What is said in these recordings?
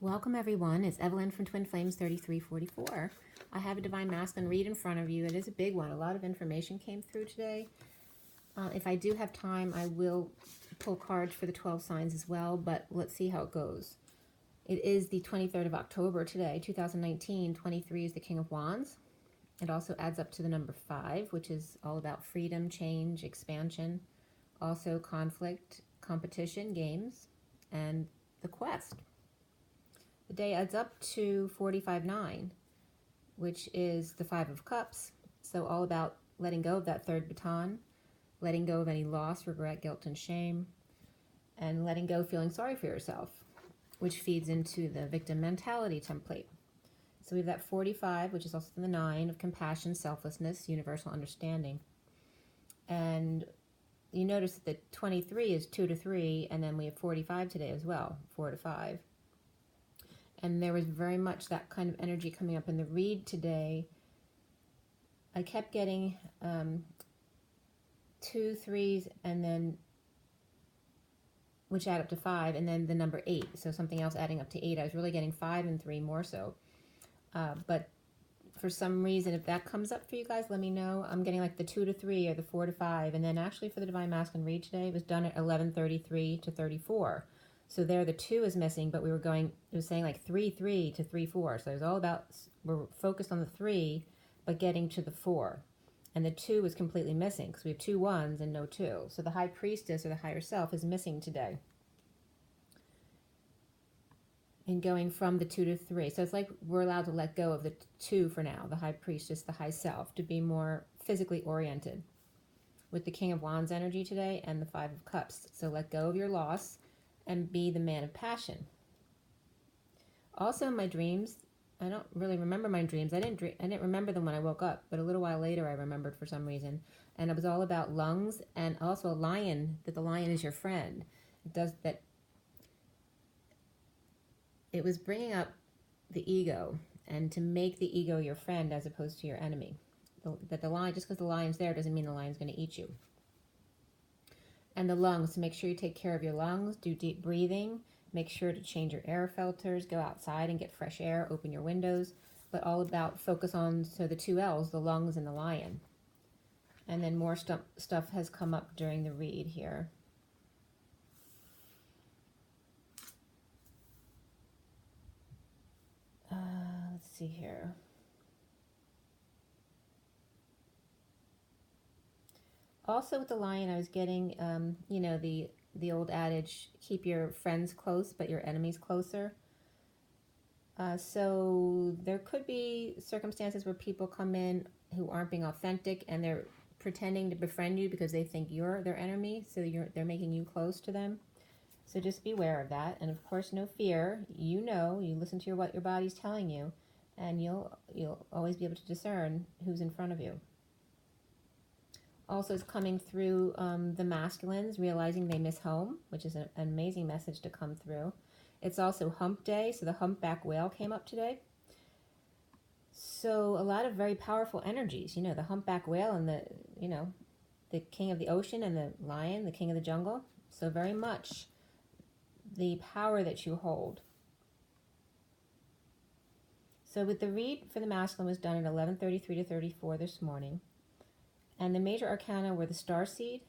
Welcome everyone, it's Evelyn from Twin Flames 3344. I have a Divine Masculine read in front of you. It is a big one. A lot of information came through today. If I do have time, I will pull cards for the 12 signs as well, but let's see how it goes. It is the 23rd of October today, 2019. 23 is the King of Wands. It also adds up to the number 5, which is all about freedom, change, expansion, also conflict, competition, games, and the quest. The day adds up to 45-9, which is the 5 of Cups. So all about letting go of that third baton, letting go of any loss, regret, guilt, and shame, and letting go feeling sorry for yourself, which feeds into the victim mentality template. So we have that 45, which is also the 9 of compassion, selflessness, universal understanding. And you notice that the 23 is 2 to 3, and then we have 45 today as well, 4 to 5. And there was very much that kind of energy coming up in the read today. I kept getting 2 3s, and then which add up to 5, and then the number 8. So something else adding up to 8. I was really getting 5 and 3 more so. But for some reason, if that comes up for you guys, let me know. I'm getting like the 2 to 3 or the 4 to 5. And then actually for the Divine Masculine read today, it was done at 11:33 to 34. So there the 2 is missing, but we were going, it was saying like 3-3 to 3-4. So it was all about, we're focused on the 3, but getting to the 4. And the 2 was completely missing because we have 2 1s and no 2. So the High Priestess or the higher self is missing today. And going from the 2 to 3. So it's like we're allowed to let go of the 2 for now, the High Priestess, the high self, to be more physically oriented with the King of Wands energy today and the 5 of Cups. So let go of your loss and be the man of passion. Also in my dreams, I don't really remember my dreams. I didn't remember them when I woke up, but a little while later I remembered for some reason. And it was all about lungs and also a lion, that the lion is your friend. It does that. It was bringing up the ego and to make the ego your friend as opposed to your enemy. That the lion, just because the lion's there doesn't mean the lion's going to eat you. And the lungs, to make sure you take care of your lungs, do deep breathing, make sure to change your air filters, go outside and get fresh air, open your windows, but all about focus on, so the 2 L's, the lungs and the lion. And then more stuff has come up during the read here. Let's see here. Also with the lion, I was getting, you know, the old adage, keep your friends close, but your enemies closer. So there could be circumstances where people come in who aren't being authentic and they're pretending to befriend you because they think you're their enemy, so they're making you close to them. So just beware of that. And of course, no fear. You know, you listen to what your body's telling you, and you'll always be able to discern who's in front of you. Also is coming through the masculines, realizing they miss home, which is an amazing message to come through. It's also hump day, so the humpback whale came up today. So a lot of very powerful energies, you know, the humpback whale and the, you know, the king of the ocean and the lion, the king of the jungle. So very much the power that you hold. So with the read for the masculine was done at 11:33 to 34 this morning. And the major arcana were the starseed,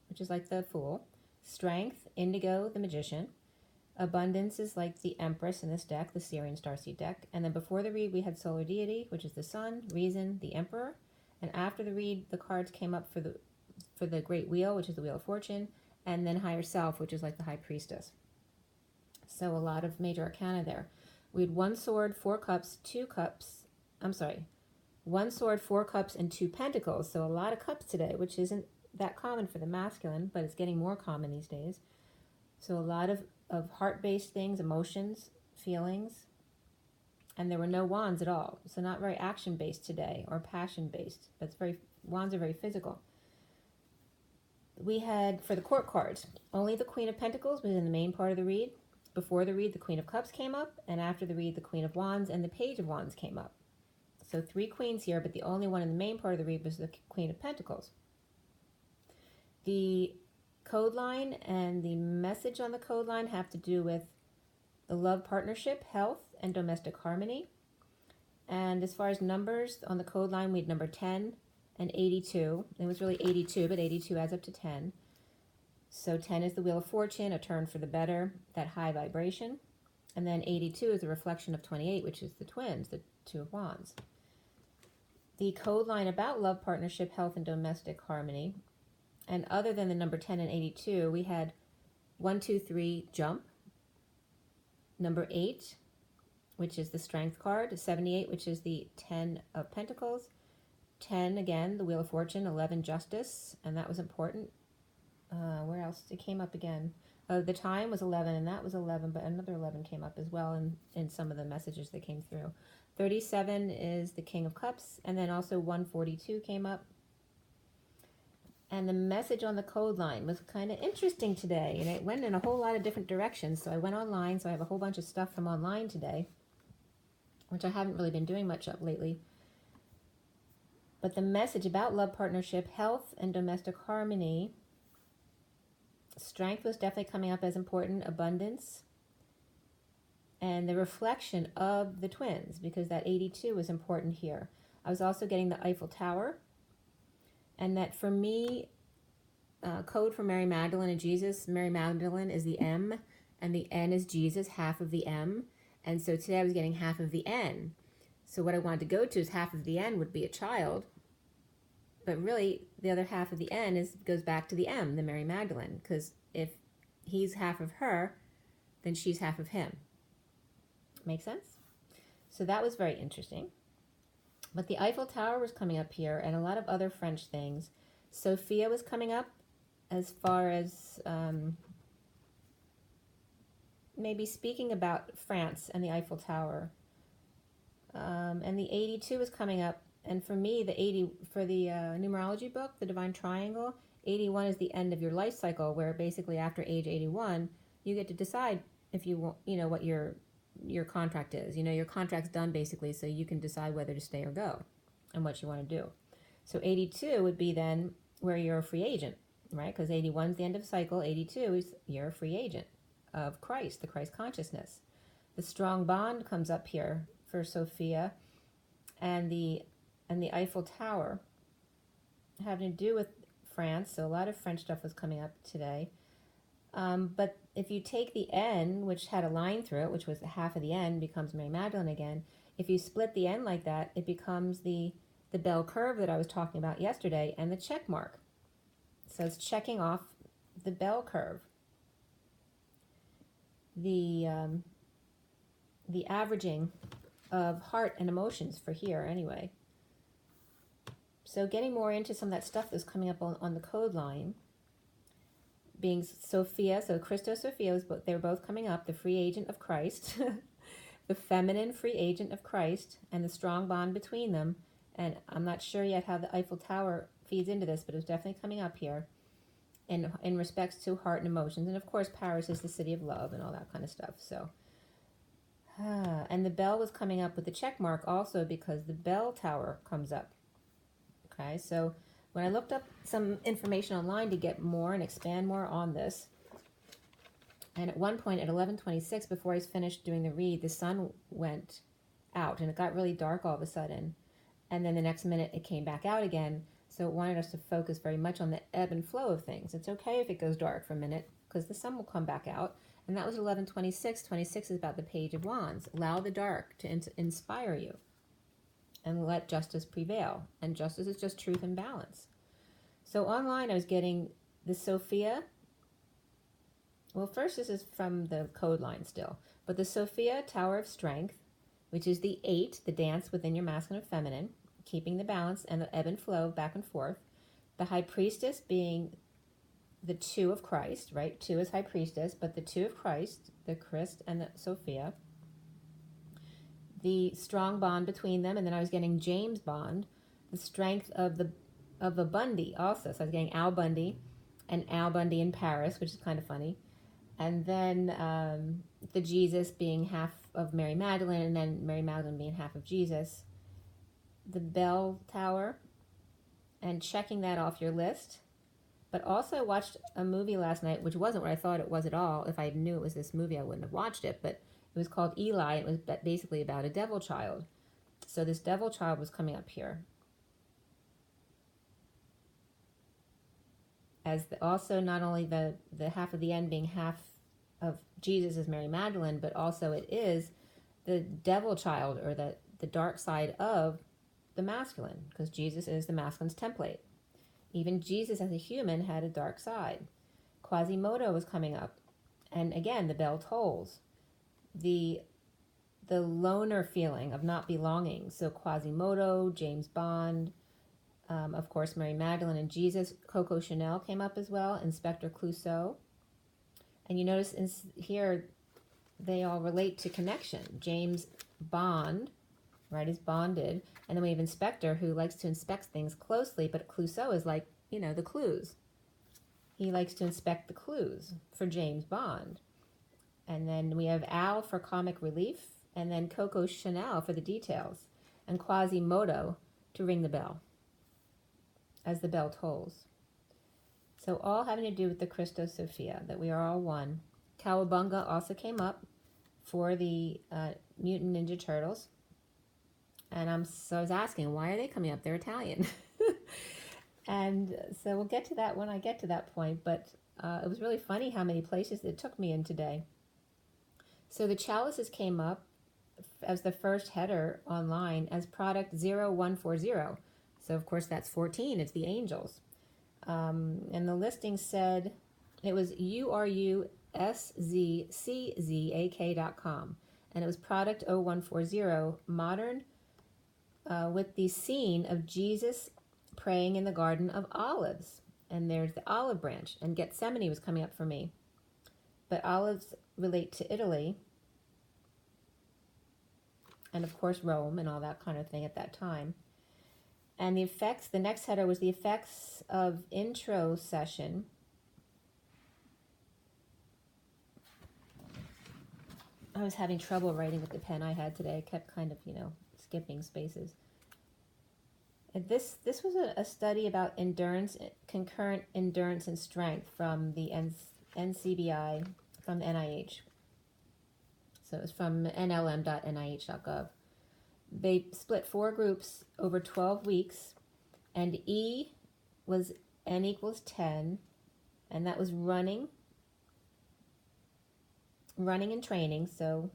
which is like the fool, strength, indigo, the magician, abundance is like the empress in this deck, the Syrian starseed deck. And then before the read, we had solar deity, which is the sun, reason, the emperor. And after the read, the cards came up for the great wheel, which is the wheel of fortune, and then higher self, which is like the high priestess. So a lot of major arcana there. We had 1 sword, 4 cups, 2 cups, 1 sword, 4 cups, and 2 pentacles. So a lot of cups today, which isn't that common for the masculine, but it's getting more common these days. So a lot of heart-based things, emotions, feelings. And there were no wands at all. So not very action-based today or passion-based. But wands are very physical. We had, for the court cards, only the Queen of Pentacles was in the main part of the read. Before the read, the Queen of Cups came up. And after the read, the Queen of Wands and the Page of Wands came up. So 3 queens here, but the only one in the main part of the read was the Queen of Pentacles. The code line and the message on the code line have to do with the love partnership, health, and domestic harmony. And as far as numbers, on the code line, we had number 10 and 82. It was really 82, but 82 adds up to 10. So 10 is the Wheel of Fortune, a turn for the better, that high vibration. And then 82 is a reflection of 28, which is the twins, the Two of Wands. The code line about love, partnership, health, and domestic harmony. And other than the number 10 and 82, we had 1, 2, 3, jump. Number 8, which is the Strength card. 78, which is the 10 of Pentacles. 10, again, the Wheel of Fortune. 11, Justice, and that was important. Where else? It came up again. The time was 11, and that was 11, but another 11 came up as well in some of the messages that came through. 37 is the King of Cups, and then also 142 came up. And the message on the code line was kind of interesting today, and it went in a whole lot of different directions. So I went online, so I have a whole bunch of stuff from online today, which I haven't really been doing much of lately. But the message about love, partnership, health, and domestic harmony, strength was definitely coming up as important, abundance, and the reflection of the twins, because that 82 was important here. I was also getting the Eiffel Tower, and that for me, code for Mary Magdalene and Jesus, Mary Magdalene is the M, and the N is Jesus, half of the M. And so today I was getting half of the N. So what I wanted to go to is half of the N would be a child, but really the other half of the N goes back to the M, the Mary Magdalene, because if he's half of her, then she's half of him. Make sense? So that was very interesting. But the Eiffel Tower was coming up here, and a lot of other French things. Sophia was coming up as far as maybe speaking about France and the Eiffel Tower. And the 82 was coming up. And for me, the 80, for the numerology book, the Divine Triangle, 81 is the end of your life cycle, where basically after age 81, you get to decide if you want, what your contract is. Your contract's done basically, so you can decide whether to stay or go and what you want to do. So 82 would be then where you're a free agent, right? Because 81 is the end of cycle. 82 is you're a free agent of Christ, the Christ consciousness. The strong bond comes up here for Sophia, and the Eiffel Tower having to do with France. So a lot of French stuff was coming up today. But if you take the N, which had a line through it, which was half of the N, becomes Mary Magdalene again. If you split the N like that, it becomes the bell curve that I was talking about yesterday, and the check mark. So it's checking off the bell curve. The averaging of heart and emotions for here anyway. So getting more into some of that stuff that's coming up on the code line, being Sophia, so Christos Sophia, they're both coming up, the free agent of Christ, the feminine free agent of Christ, and the strong bond between them. And I'm not sure yet how the Eiffel Tower feeds into this, but it's definitely coming up here in respects to heart and emotions. And of course, Paris is the city of love and all that kind of stuff. So, and the bell was coming up with the check mark also because the bell tower comes up. Okay, so when I looked up some information online to get more and expand more on this, and at one point at 11:26, before I was finished doing the read, the sun went out and it got really dark all of a sudden. And then the next minute it came back out again. So it wanted us to focus very much on the ebb and flow of things. It's okay if it goes dark for a minute because the sun will come back out. And that was 11:26. 26 is about the Page of Wands. Allow the dark to inspire you and let justice prevail. And justice is just truth and balance. So online I was getting the Sophia. Well, first this is from the code line still. But the Sophia Tower of Strength, which is the 8, the dance within your masculine and feminine, keeping the balance and the ebb and flow back and forth. The High Priestess being the 2 of Christ, right? 2 is High Priestess, but the 2 of Christ, the Christ and the Sophia. The strong bond between them, and then I was getting James Bond, the strength of a Bundy also. So I was getting Al Bundy and Al Bundy in Paris, which is kind of funny. And then the Jesus being half of Mary Magdalene, and then Mary Magdalene being half of Jesus. The bell tower, and checking that off your list. But also I watched a movie last night, which wasn't what I thought it was at all. If I knew it was this movie, I wouldn't have watched it. But It was called Eli. It was basically about a devil child. So this devil child was coming up here. As also not only the half of the end being half of Jesus as Mary Magdalene, but also it is the devil child, or the dark side of the masculine, because Jesus is the masculine's template. Even Jesus as a human had a dark side. Quasimodo was coming up. And again, the bell tolls. The loner feeling of not belonging. So Quasimodo, James Bond, of course, Mary Magdalene and Jesus. Coco Chanel came up as well, Inspector Clouseau. And you notice here they all relate to connection. James Bond, right, is bonded. And then we have Inspector, who likes to inspect things closely, but Clouseau is like, the clues. He likes to inspect the clues for James Bond. And then we have Al for comic relief, and then Coco Chanel for the details, and Quasimodo to ring the bell as the bell tolls. So all having to do with the Christos Sophia, that we are all one. Cowabunga also came up for the Mutant Ninja Turtles. And I was asking, why are they coming up? They're Italian. And so we'll get to that when I get to that point. But it was really funny how many places it took me in today. So the chalices came up as the first header online as product 0140. So of course that's 14. It's the angels. And the listing said it was URUSZCZAK.com. And it was product 0140, modern, with the scene of Jesus praying in the Garden of Olives. And there's the olive branch. And Gethsemane was coming up for me. But olives relate to Italy. And of course Rome and all that kind of thing at that time. And the effects, the next header was the effects of intro session. I was having trouble writing with the pen I had today. I kept kind of, skipping spaces. And this was a study about endurance, concurrent endurance and strength from the NCBI, from the NIH. So it was from nlm.nih.gov. They split 4 groups over 12 weeks, and E was N equals 10, and that was running and training, so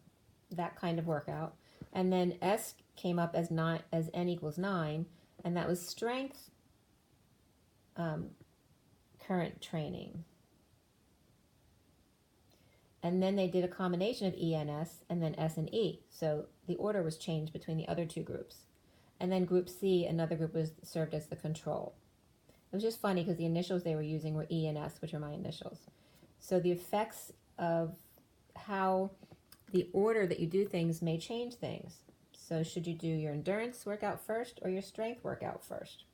that kind of workout. And then S came up as N equals 9, and that was strength, current training. And then they did a combination of E and S, and then S and E. So the order was changed between the other 2 groups. And then group C, another group, was served as the control. It was just funny because the initials they were using were E and S, which are my initials. So the effects of how the order that you do things may change things. So should you do your endurance workout first or your strength workout first?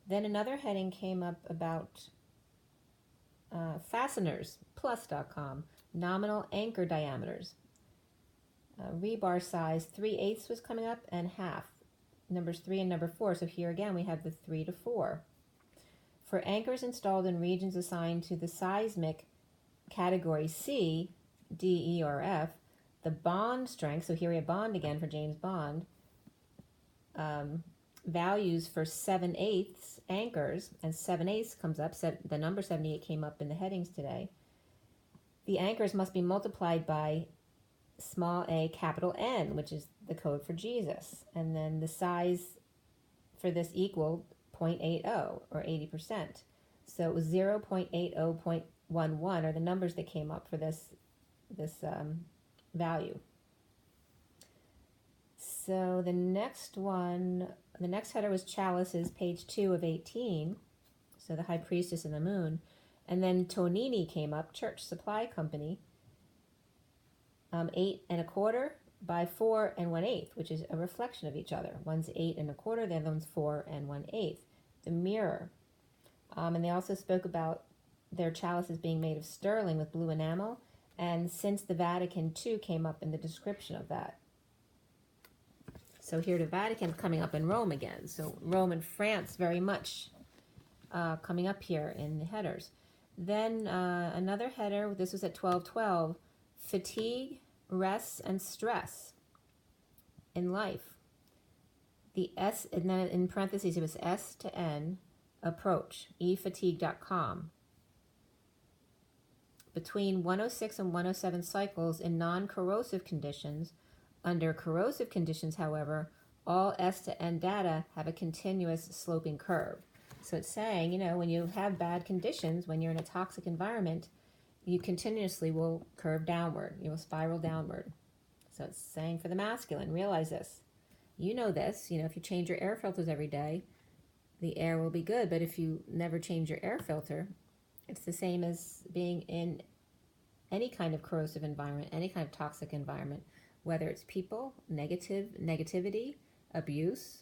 Then another heading came up about fasteners, plus.com, nominal anchor diameters. Rebar size 3/8 was coming up, and half, numbers 3 and number 4. So here again we have the 3 to 4. For anchors installed in regions assigned to the seismic category C, D, E, or F, the bond strength, so here we have bond again for James Bond, values for 7/8 anchors, and 7/8 comes up, the number 78 came up in the headings today. The anchors must be multiplied by small a, capital N, which is the code for Jesus. And then the size for this equaled 0.80, or 80%. So it was 0.80.11 are the numbers that came up for this value. So the next header was chalices, page 2 of 18. So the High Priestess and the Moon. And then Tonini came up, Church Supply Company, 8 1/4 by 4 1/8, which is a reflection of each other. One's 8 1/4, the other one's 4 1/8. The mirror. And they also spoke about their chalices being made of sterling with blue enamel, and since the Vatican II came up in the description of that. So here the Vatican's coming up in Rome again. So Rome and France very much coming up here in the headers. Then another header, this was at 12:12, fatigue, rest, and stress in life. The S, and then in parentheses, it was S to N, approach, efatigue.com. Between 106 and 107 cycles in non-corrosive conditions. Under corrosive conditions, however, all S to N data have a continuous sloping curve. So it's saying, you know, when you have bad conditions, when you're in a toxic environment, you continuously will curve downward. You will spiral downward. So it's saying for the masculine, realize this. You know this. You know, if you change your air filters every day, the air will be good. But if you never change your air filter, it's the same as being in any kind of corrosive environment, any kind of toxic environment, whether it's people, negativity, abuse,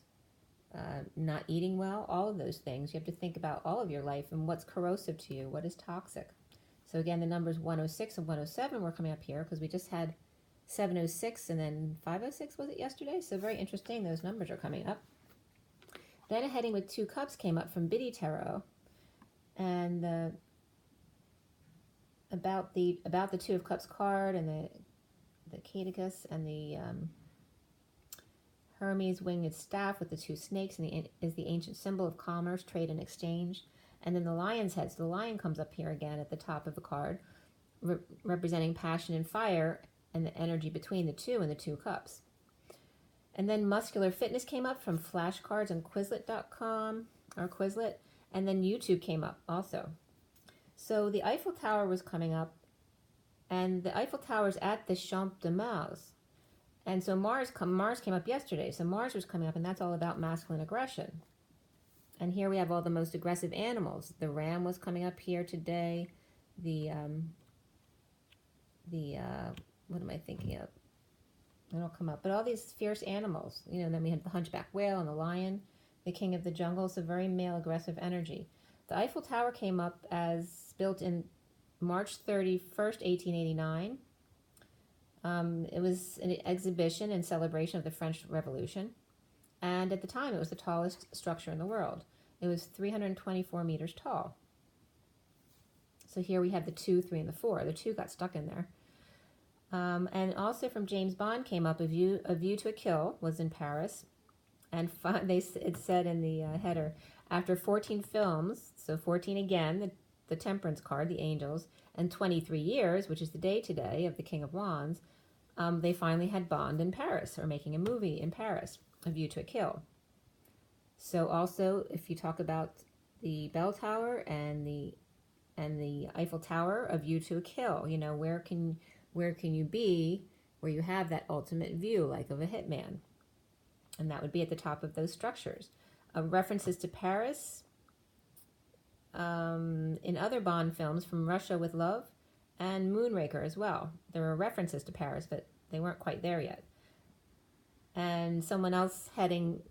not eating well, all of those things. You have to think about all of your life and what's corrosive to you, what is toxic. So again, the numbers 106 and 107 were coming up here because we just had 706 and then 506, was it yesterday? So very interesting, those numbers are coming up. Then a heading with 2 cups came up from Biddy Tarot, and about the 2 of Cups card and the Caduceus and the Hermes winged staff with the 2 snakes and is the ancient symbol of commerce, trade, and exchange. And then the lion's head. So the lion comes up here again at the top of the card, representing passion and fire and the energy between the 2 and the 2 cups. And then muscular fitness came up from flashcards and Quizlet.com, or Quizlet. And then YouTube came up also. So the Eiffel Tower was coming up, and the Eiffel Tower is at the Champ de Mars. And so Mars came up yesterday. So Mars was coming up, and that's all about masculine aggression. And here we have all the most aggressive animals. The ram was coming up here today. What am I thinking of? It'll come up. But all these fierce animals, you know, and then we have the hunchback whale and the lion, the king of the jungle. So very male aggressive energy. The Eiffel Tower came up as built in March 31st, 1889. It was an exhibition in celebration of the French Revolution. And at the time, it was the tallest structure in the world. It was 324 meters tall. So here we have the 2, 3, and the 4. The 2 got stuck in there. And also from James Bond came up, A View to a Kill was in Paris. And it said in the header, after 14 films, so 14 again, the Temperance card, the angels, and 23 years, which is the day today of the King of Wands, they finally had Bond in Paris, or making a movie in Paris, A View to a Kill. So also, if you talk about the Bell Tower and the Eiffel Tower, A View to a Kill, you know, where can you be where you have that ultimate view, like of a hitman? And that would be at the top of those structures. References to Paris in other Bond films, from Russia with Love and Moonraker as well. There were references to Paris, but they weren't quite there yet. And someone else heading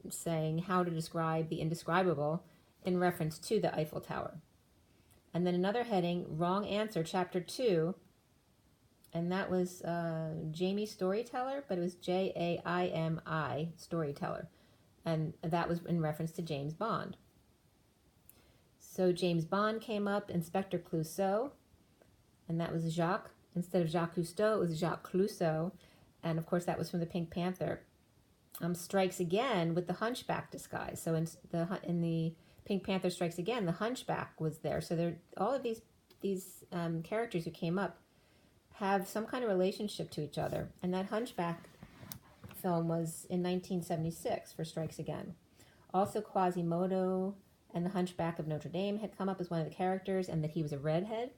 saying how to describe the indescribable in reference to the Eiffel Tower. And then another heading, Wrong Answer, Chapter 2, and that was Jamie Storyteller, but it was Jaimi Storyteller. And that was in reference to James Bond. So James Bond came up, Inspector Clouseau, and that was Jacques. Instead of Jacques Cousteau, it was Jacques Clouseau. And of course, that was from the Pink Panther. Strikes Again with the Hunchback disguise. So in the Pink Panther Strikes Again, the Hunchback was there. So all of these characters who came up have some kind of relationship to each other. And that Hunchback film was in 1976 for Strikes Again. Also, Quasimodo and the Hunchback of Notre Dame had come up as one of the characters, and that he was a redhead.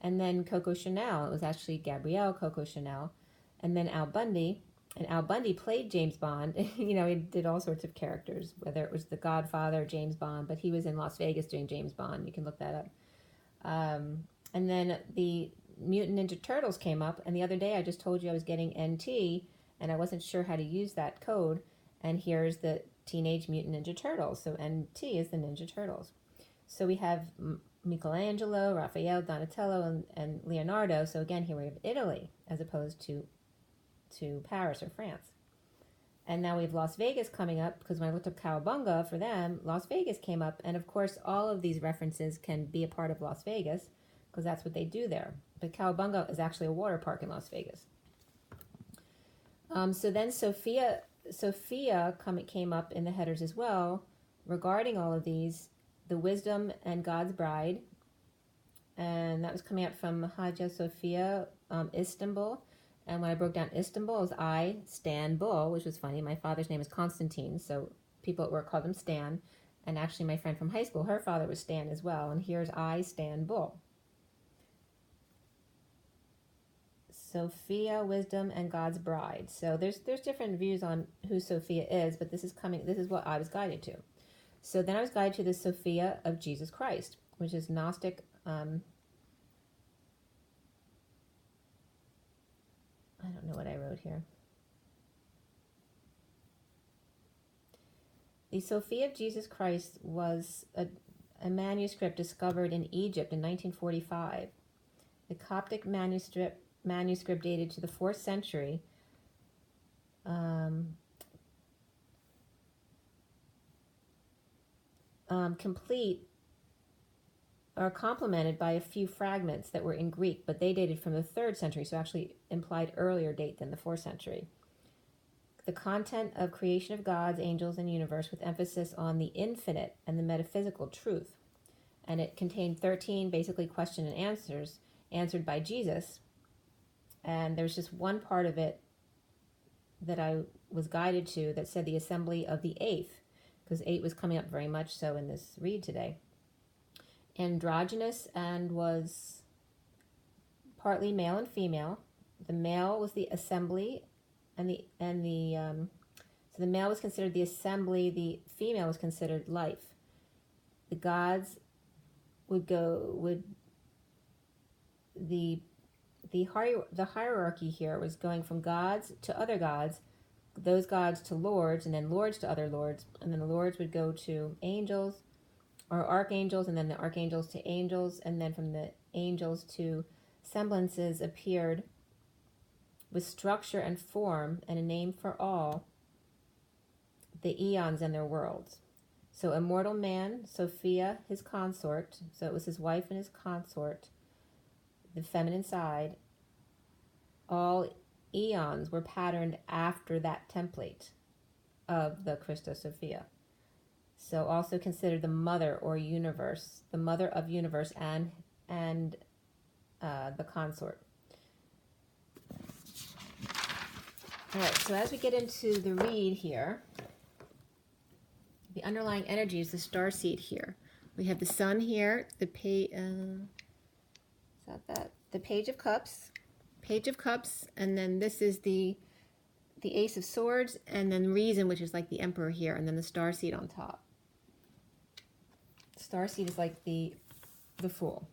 And then Coco Chanel, it was actually Gabrielle Coco Chanel. And then Al Bundy, and Al Bundy played James Bond. You know, he did all sorts of characters, whether it was The Godfather, James Bond, but he was in Las Vegas doing James Bond. You can look that up. And then the Mutant Ninja Turtles came up, and the other day I just told you I was getting NT, and I wasn't sure how to use that code, and here's the Teenage Mutant Ninja Turtles. So NT is the Ninja Turtles. So we have Michelangelo, Raphael, Donatello, and Leonardo. So again, here we have Italy as opposed to Paris or France. And now we have Las Vegas coming up, because when I looked up Cowabunga for them, Las Vegas came up. And of course, all of these references can be a part of Las Vegas, because that's what they do there. But Cowabunga is actually a water park in Las Vegas. So then Sophia came up in the headers as well, regarding all of these, the wisdom and God's bride, and that was coming out from Hagia Sophia, Istanbul. And when I broke down Istanbul, it was I, Stan Bull, which was funny. My father's name is Constantine, so people at work called him Stan. And actually my friend from high school, her father was Stan as well. And here's I, Stan Bull. Sophia, wisdom, and God's bride. So there's different views on who Sophia is, but this is what I was guided to. So then I was guided to the Sophia of Jesus Christ, which is Gnostic. I don't know what I wrote here. The Sophia of Jesus Christ was a manuscript discovered in Egypt in 1945. The Coptic manuscript dated to the 4th century. Complete are complemented by a few fragments that were in Greek, but they dated from the 3rd century, so actually implied earlier date than the 4th century. The content of creation of gods, angels, and universe with emphasis on the infinite and the metaphysical truth. And it contained 13 basically question and answers answered by Jesus. And there's just one part of it that I was guided to that said the assembly of the 8th, because 8 was coming up very much so in this read today. Androgynous and was partly male and female. The male was the assembly, so the male was considered the assembly, the female was considered life. The gods the hierarchy here was going from gods to other gods, those gods to lords, and then lords to other lords, and then the lords would go to angels or archangels, and then the archangels to angels, and then from the angels to semblances appeared with structure and form and a name for all the eons and their worlds. So immortal man, Sophia, his consort, so it was his wife and his consort, the feminine side, all eons were patterned after that template of the Christos Sophia. So also considered the mother or universe, the mother of universe and the consort. All right, so as we get into the read here, the underlying energy is the star seed here. We have the sun here, the page, the Page of Cups, and then this is the Ace of Swords, and then Reason, which is like the Emperor here, and then the star seed on top. Star seed is like the Fool.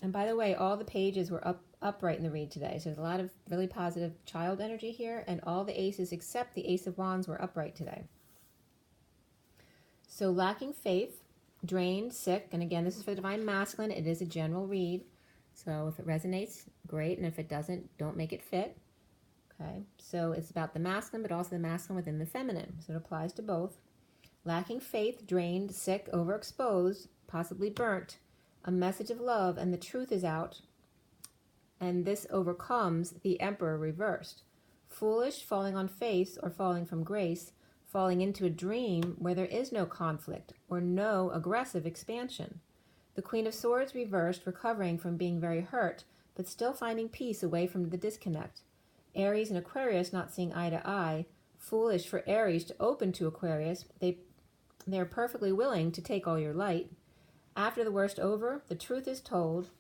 And by the way, all the pages were upright in the read today, so there's a lot of really positive child energy here, and all the aces except the Ace of Wands were upright today. So lacking faith, drained, sick, and again, this is for the Divine Masculine. It is a general read, so if it resonates, great, and if it doesn't, don't make it fit. Okay, so it's about the masculine, but also the masculine within the feminine, so it applies to both. Lacking faith, drained, sick, overexposed, possibly burnt, a message of love, and the truth is out, and this overcomes the Emperor reversed. Foolish, falling on face or falling from grace, falling into a dream where there is no conflict or no aggressive expansion. The Queen of Swords reversed, recovering from being very hurt, but still finding peace away from the disconnect. Aries and Aquarius not seeing eye to eye. Foolish for Aries to open to Aquarius. They are perfectly willing to take all your light. After the worst over, the truth is told.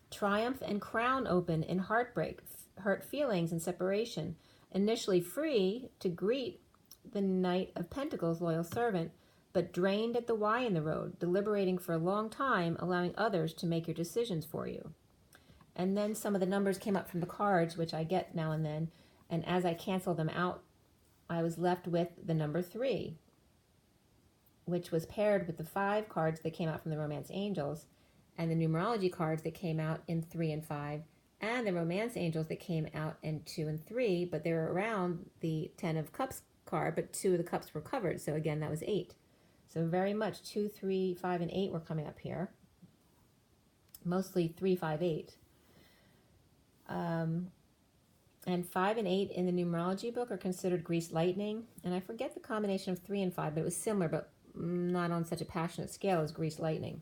Triumph and crown open in heartbreak, hurt feelings and separation. Initially free to greet the Knight of Pentacles, loyal servant, but drained at the Y in the road, deliberating for a long time, allowing others to make your decisions for you. And then some of the numbers came up from the cards, which I get now and then, and as I canceled them out, I was left with the number 3, which was paired with the 5 cards that came out from the Romance Angels, and the numerology cards that came out in 3 and 5, and the Romance Angels that came out in 2 and 3, but they were around the 10 of Cups card, but 2 of the cups were covered, so again, that was 8. So very much 2, 3, 5, and 8 were coming up here. mostly 3, 5, 8. And 5 and 8 in the numerology book are considered greased lightning. And I forget the combination of 3 and 5, but it was similar, but not on such a passionate scale as greased lightning.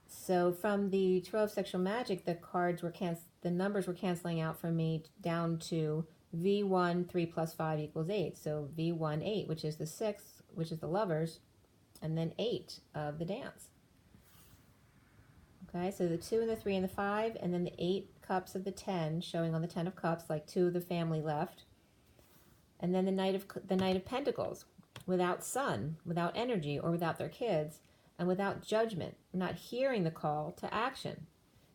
So from the Tarot of Sexual Magic, the numbers were canceling out for me down to V1, 3 plus 5 equals 8. So V1, 8, which is the 6, which is the lovers, and then 8 of the dance. Okay, so the 2 and the 3 and the 5, and then the 8 cups of the 10, showing on the 10 of cups, like 2 of the family left. And then the Knight of Pentacles, without sun, without energy, or without their kids, and without judgment, not hearing the call to action.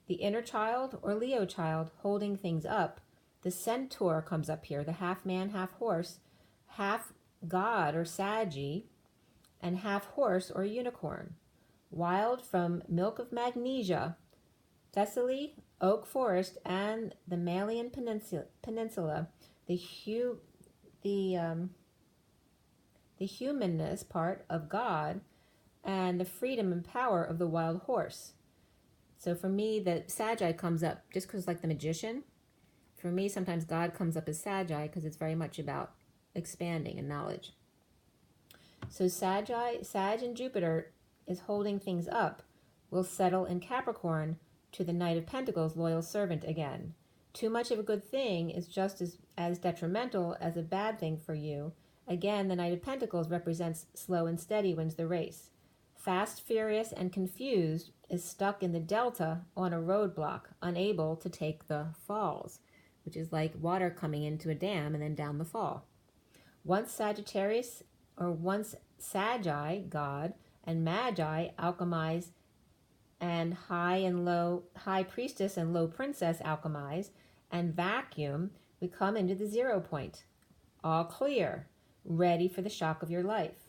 The inner child or Leo child holding things up. The centaur comes up here, the half man, half horse, half god or Sagi, and half horse or unicorn. Wild from milk of magnesia, Thessaly, oak forest, and the Malian Peninsula, the humanness part of God, and the freedom and power of the wild horse. So for me, the Sagi comes up just because, like the magician, for me, sometimes God comes up as Sagi because it's very much about expanding and knowledge. So Sag and Jupiter is holding things up, will settle in Capricorn to the Knight of Pentacles, loyal servant again. Too much of a good thing is just as detrimental as a bad thing for you. Again, the Knight of Pentacles represents slow and steady wins the race. Fast, furious, and confused is stuck in the delta on a roadblock, unable to take the falls, which is like water coming into a dam and then down the fall. Once Sagittarius, or once Sagi, God, and Magi, alchemize, and high priestess and low princess alchemize, and vacuum, we come into the 0 point. All clear, ready for the shock of your life.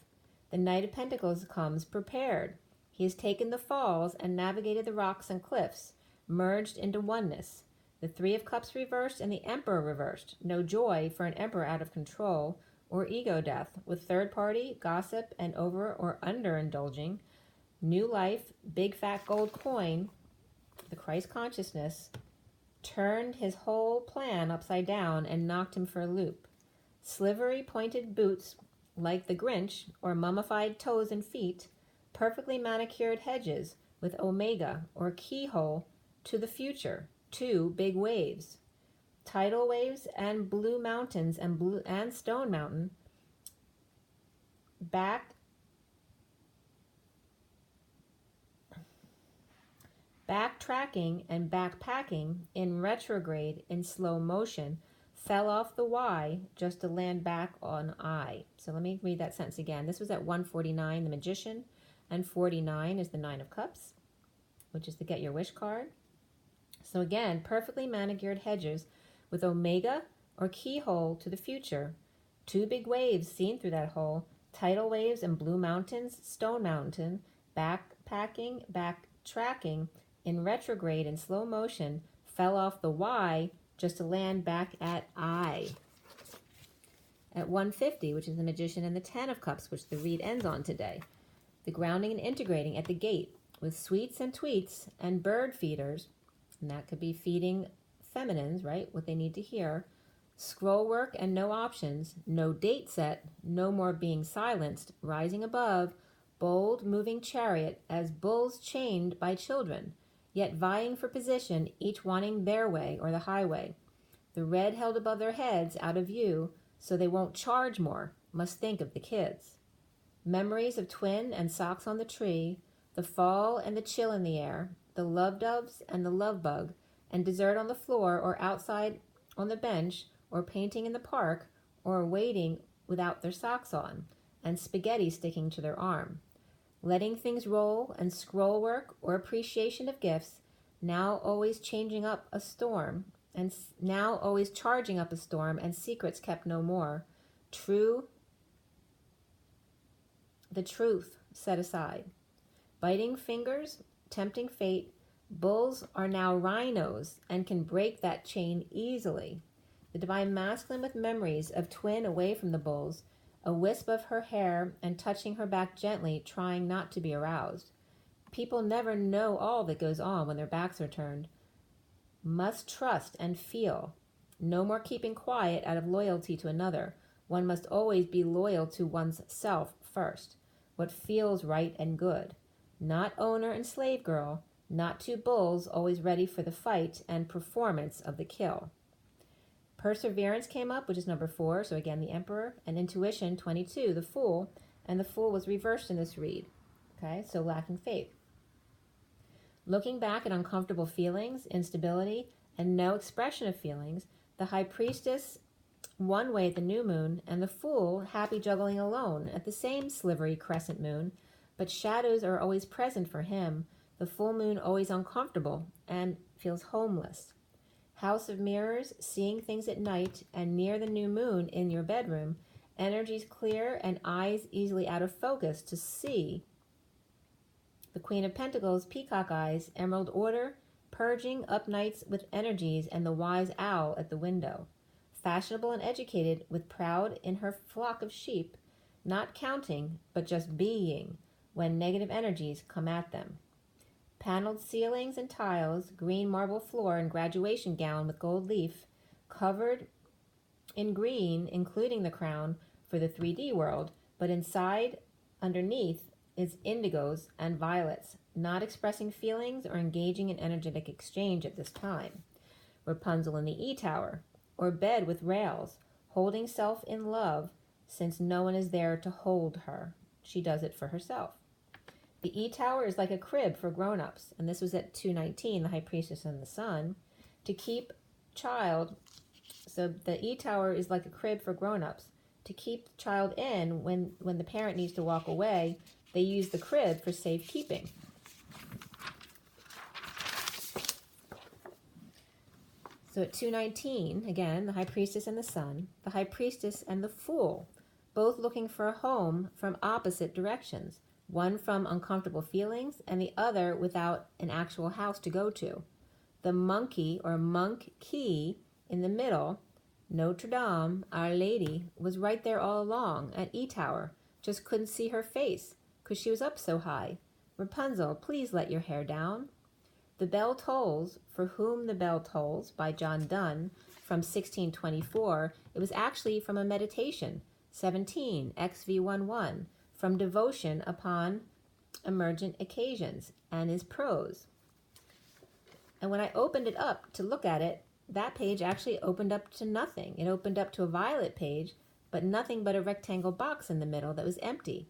The Knight of Pentacles comes prepared. He has taken the falls and navigated the rocks and cliffs, merged into oneness. The 3 of Cups reversed and the Emperor reversed. No joy for an Emperor out of control or ego death, with third party, gossip, and over or underindulging. New life, big fat gold coin, the Christ consciousness, turned his whole plan upside down and knocked him for a loop. Slivery pointed boots, like the Grinch, or mummified toes and feet, perfectly manicured hedges with omega or keyhole to the future, 2 big waves. Tidal waves and blue mountains and stone mountain, backtracking and backpacking in retrograde in slow motion, fell off the Y just to land back on I. So let me read that sentence again. This was at 149, the Magician, and 49 is the 9 of Cups, which is the Get Your Wish card. So again, perfectly manicured hedges with omega or keyhole to the future. 2 big waves seen through that hole, tidal waves and blue mountains, stone mountain, backpacking, backtracking in retrograde in slow motion, fell off the Y just to land back at I. At 150, which is the Magician and the 10 of Cups, which the read ends on today. The grounding and integrating at the gate with sweets and tweets and bird feeders, and that could be feeding feminines, right, what they need to hear. Scroll work and no options, no date set, no more being silenced, rising above, bold moving chariot as bulls chained by children, yet vying for position, each wanting their way or the highway. The red held above their heads out of view, so they won't charge more, must think of the kids. Memories of twin and socks on the tree, the fall and the chill in the air, the love doves and the love bug, and dessert on the floor or outside on the bench, or painting in the park, or waiting without their socks on, and spaghetti sticking to their arm. Letting things roll and scroll work or appreciation of gifts, now always changing up a storm, and now always charging up a storm, and secrets kept no more. The truth set aside. Biting fingers, tempting fate, bulls are now rhinos and can break that chain easily. The Divine Masculine with memories of twin away from the bulls, a wisp of her hair and touching her back gently, trying not to be aroused. People never know all that goes on when their backs are turned. Must trust and feel. No more keeping quiet out of loyalty to another. One must always be loyal to one's self first. What feels right and good. Not owner and slave girl. Not two bulls always ready for the fight and performance of the kill. Perseverance came up, which is number 4. So again, the Emperor. And intuition, 22, the Fool. And the Fool was reversed in this read. Okay, so lacking faith. Looking back at uncomfortable feelings, instability, and no expression of feelings, the High Priestess one way at the new moon, and the Fool happy juggling alone at the same slivery crescent moon, but shadows are always present for him, the full moon always uncomfortable and feels homeless. House of Mirrors, seeing things at night, and near the new moon in your bedroom, energies clear and eyes easily out of focus to see. The Queen of Pentacles, peacock eyes, emerald order, purging up nights with energies, and the wise owl at the window. Fashionable and educated, with proud in her flock of sheep, not counting, but just being, when negative energies come at them. Paneled ceilings and tiles, green marble floor and graduation gown with gold leaf, covered in green, including the crown for the 3D world, but inside, underneath, is indigos and violets, not expressing feelings or engaging in energetic exchange at this time. Rapunzel in the E-Tower, or bed with rails, holding self in love, since no one is there to hold her. She does it for herself. The E-Tower is like a crib for grown-ups, and this was at 219, the High Priestess and the Sun, to keep child. So the E-Tower is like a crib for grown-ups. To keep the child in when the parent needs to walk away, they use the crib for safekeeping. So at 219, again, the High Priestess and the Sun, the High Priestess and the Fool, both looking for a home from opposite directions, one from uncomfortable feelings and the other without an actual house to go to. The monkey or monk key in the middle, Notre Dame, Our Lady, was right there all along at E-Tower, just couldn't see her face because she was up so high. Rapunzel, please let your hair down. The Bell Tolls, For Whom the Bell Tolls, by John Donne, from 1624. It was actually from a meditation, 17, XV11, from devotion upon emergent occasions, and is prose. And when I opened it up to look at it, that page actually opened up to nothing. It opened up to a violet page, but nothing but a rectangle box in the middle that was empty.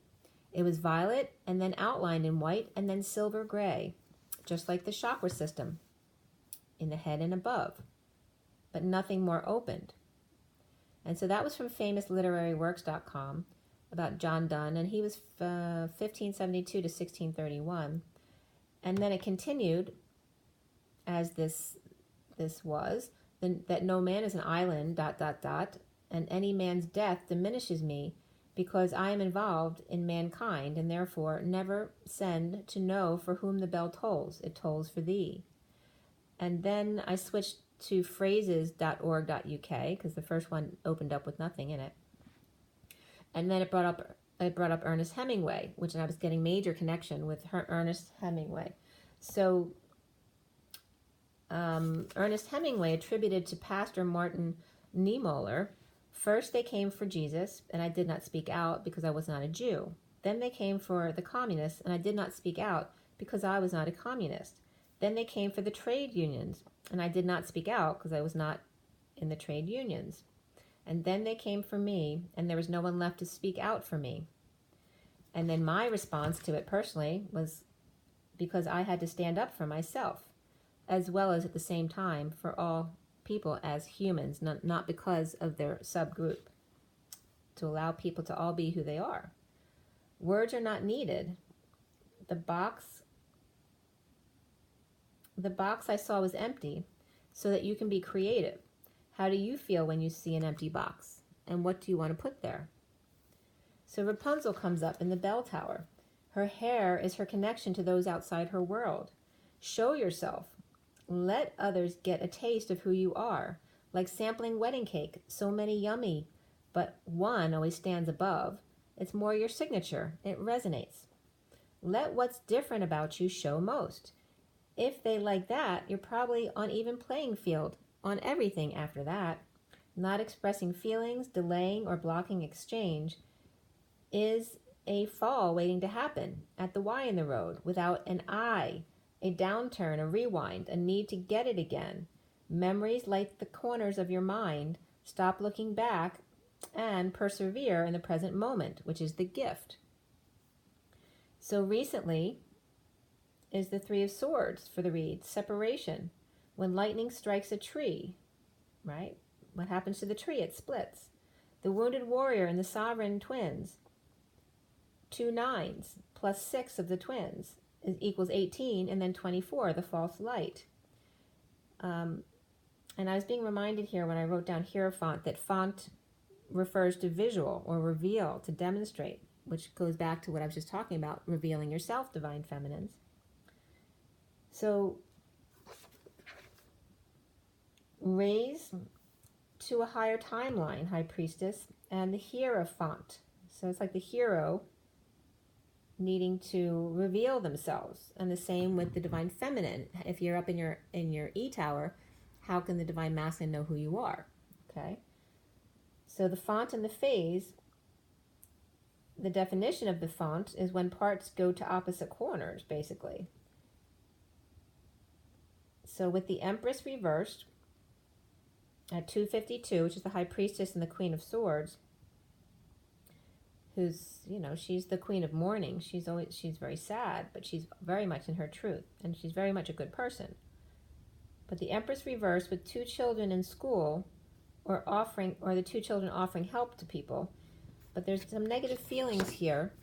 It was violet, and then outlined in white, and then silver gray, just like the chakra system in the head and above, but nothing more opened. And so that was from famousliteraryworks.com about John Donne, and he was 1572 to 1631. And then it continued as this was, that no man is an island, ... and any man's death diminishes me, because I am involved in mankind, and therefore never send to know for whom the bell tolls. It tolls for thee. And then I switched to phrases.org.uk, because the first one opened up with nothing in it. And then it brought up Ernest Hemingway, which I was getting major connection with Ernest Hemingway. So Ernest Hemingway attributed to Pastor Martin Niemöller, first they came for Jesus, and I did not speak out because I was not a Jew. Then they came for the communists, and I did not speak out because I was not a communist. Then they came for the trade unions, and I did not speak out because I was not in the trade unions. And then they came for me, and there was no one left to speak out for me. And then my response to it personally was because I had to stand up for myself, as well as at the same time for all people as humans, not because of their subgroup, to allow people to all be who they are. Words are not needed. The box I saw was empty, so that you can be creative. How do you feel when you see an empty box? And what do you want to put there? So Rapunzel comes up in the bell tower. Her hair is her connection to those outside her world. Show yourself. Let others get a taste of who you are. Like sampling wedding cake, so many yummy, but one always stands above. It's more your signature. It resonates. Let what's different about you show most. If they like that, you're probably on even playing field on everything after that. Not expressing feelings, delaying, or blocking exchange is a fall waiting to happen at the Y in the road without an I, a downturn, a rewind, a need to get it again. Memories light the corners of your mind. Stop looking back and persevere in the present moment, which is the gift. So recently is the Three of Swords for the read, separation. When lightning strikes a tree, right? What happens to the tree? It splits. The Wounded Warrior and the Sovereign twins. 2 9s plus 6 of the twins equals 18, and then 24, the false light. And I was being reminded here when I wrote down Hierophant that font refers to visual or reveal, to demonstrate, which goes back to what I was just talking about, revealing yourself, Divine Feminines. So raise to a higher timeline, High Priestess, and the Hierophant. So it's like the hero needing to reveal themselves, and the same with the Divine Feminine. If you're up in your E tower, how can the Divine Masculine know who you are? Okay, so the font and the phase, the definition of the font is when parts go to opposite corners, basically. So with the Empress reversed at 252, which is the High Priestess and the Queen of Swords, who's, she's the queen of mourning. She's very sad, but she's very much in her truth, and she's very much a good person. But the Empress reversed with 2 children in school, or the 2 children offering help to people. But there's some negative feelings here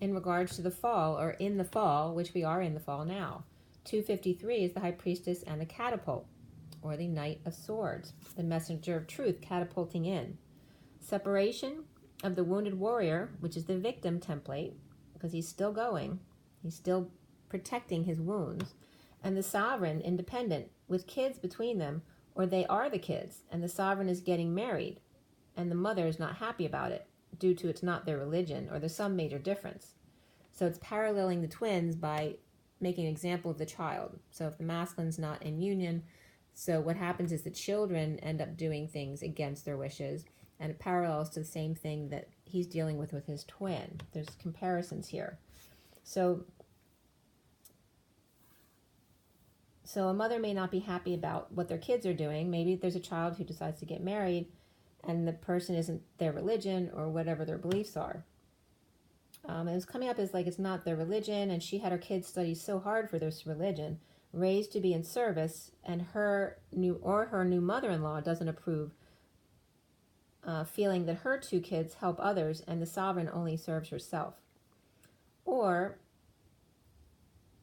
in regards to the fall, or in the fall, which we are in the fall now. 253 is the High Priestess and the catapult, or the Knight of Swords, the messenger of truth catapulting in. Separation of the Wounded Warrior, which is the victim template, because he's still going, he's still protecting his wounds, and the Sovereign, independent, with kids between them, or they are the kids, and the Sovereign is getting married, and the mother is not happy about it, due to it's not their religion, or there's some major difference. So it's paralleling the twins by making an example of the child. So if the masculine's not in union, so what happens is the children end up doing things against their wishes, and it parallels to the same thing that he's dealing with his twin. There's comparisons here. So a mother may not be happy about what their kids are doing. Maybe there's a child who decides to get married, and the person isn't their religion or whatever their beliefs are. And it's coming up as like it's not their religion, and she had her kids study so hard for this religion, raised to be in service, and her new mother-in-law doesn't approve, feeling that her 2 kids help others and the Sovereign only serves herself. Or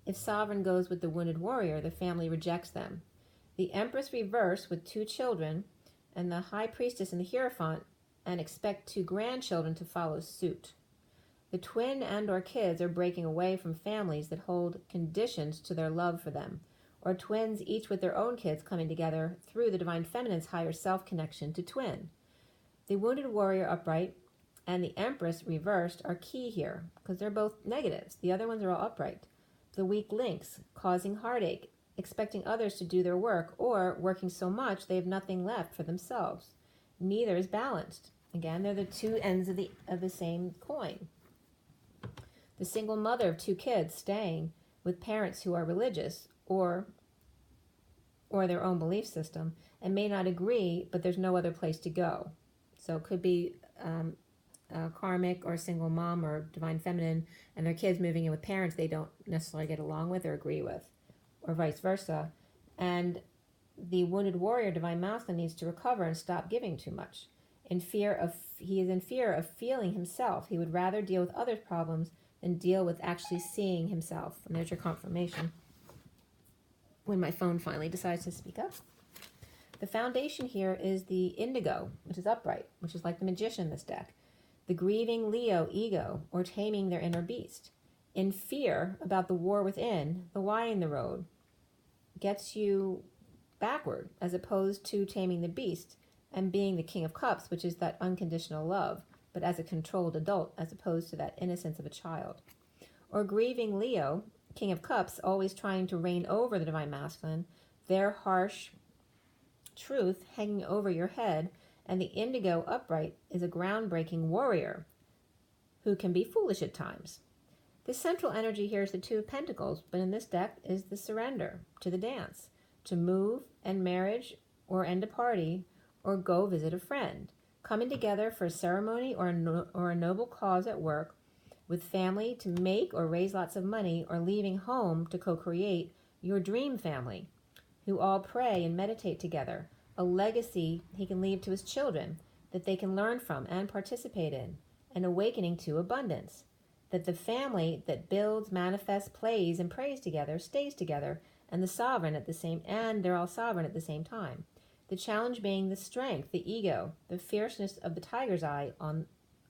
if Sovereign goes with the Wounded Warrior, the family rejects them. The Empress reversed with 2 children, and the High Priestess and the Hierophant, and expect 2 grandchildren to follow suit. The twin and or kids are breaking away from families that hold conditions to their love for them, or twins each with their own kids coming together through the Divine Feminine's higher self connection to twin. The Wounded Warrior upright and the Empress reversed are key here, because they're both negatives. The other ones are all upright. The weak links, causing heartache, expecting others to do their work, or working so much they have nothing left for themselves. Neither is balanced. Again, they're the 2 ends of the same coin. The single mother of 2 kids staying with parents who are religious or their own belief system and may not agree, but there's no other place to go. So it could be a karmic or a single mom or Divine Feminine, and their kids moving in with parents they don't necessarily get along with or agree with, or vice versa. And the Wounded Warrior, Divine Masculine, needs to recover and stop giving too much. He is in fear of feeling himself. He would rather deal with others' problems than deal with actually seeing himself. And there's your confirmation when my phone finally decides to speak up. The foundation here is the indigo, which is upright, which is like the Magician in this deck. The grieving Leo ego, or taming their inner beast. In fear about the war within, the Y in the road gets you backward, as opposed to taming the beast and being the King of Cups, which is that unconditional love, but as a controlled adult, as opposed to that innocence of a child. or grieving Leo, King of Cups, always trying to reign over the Divine Masculine, their harsh truth hanging over your head, and the indigo upright is a groundbreaking warrior who can be foolish at times. The central energy here is the Two of Pentacles, but in this deck is the surrender to the dance, to move and marriage or end a party or go visit a friend, coming together for a ceremony or a noble cause at work, with family to make or raise lots of money, or leaving home to co-create your dream family, who all pray and meditate together, a legacy he can leave to his children that they can learn from and participate in, an awakening to abundance, that the family that builds, manifests, plays, and prays together stays together, and they're all sovereign at the same time. The challenge being the strength, the ego, the fierceness of the tiger's eye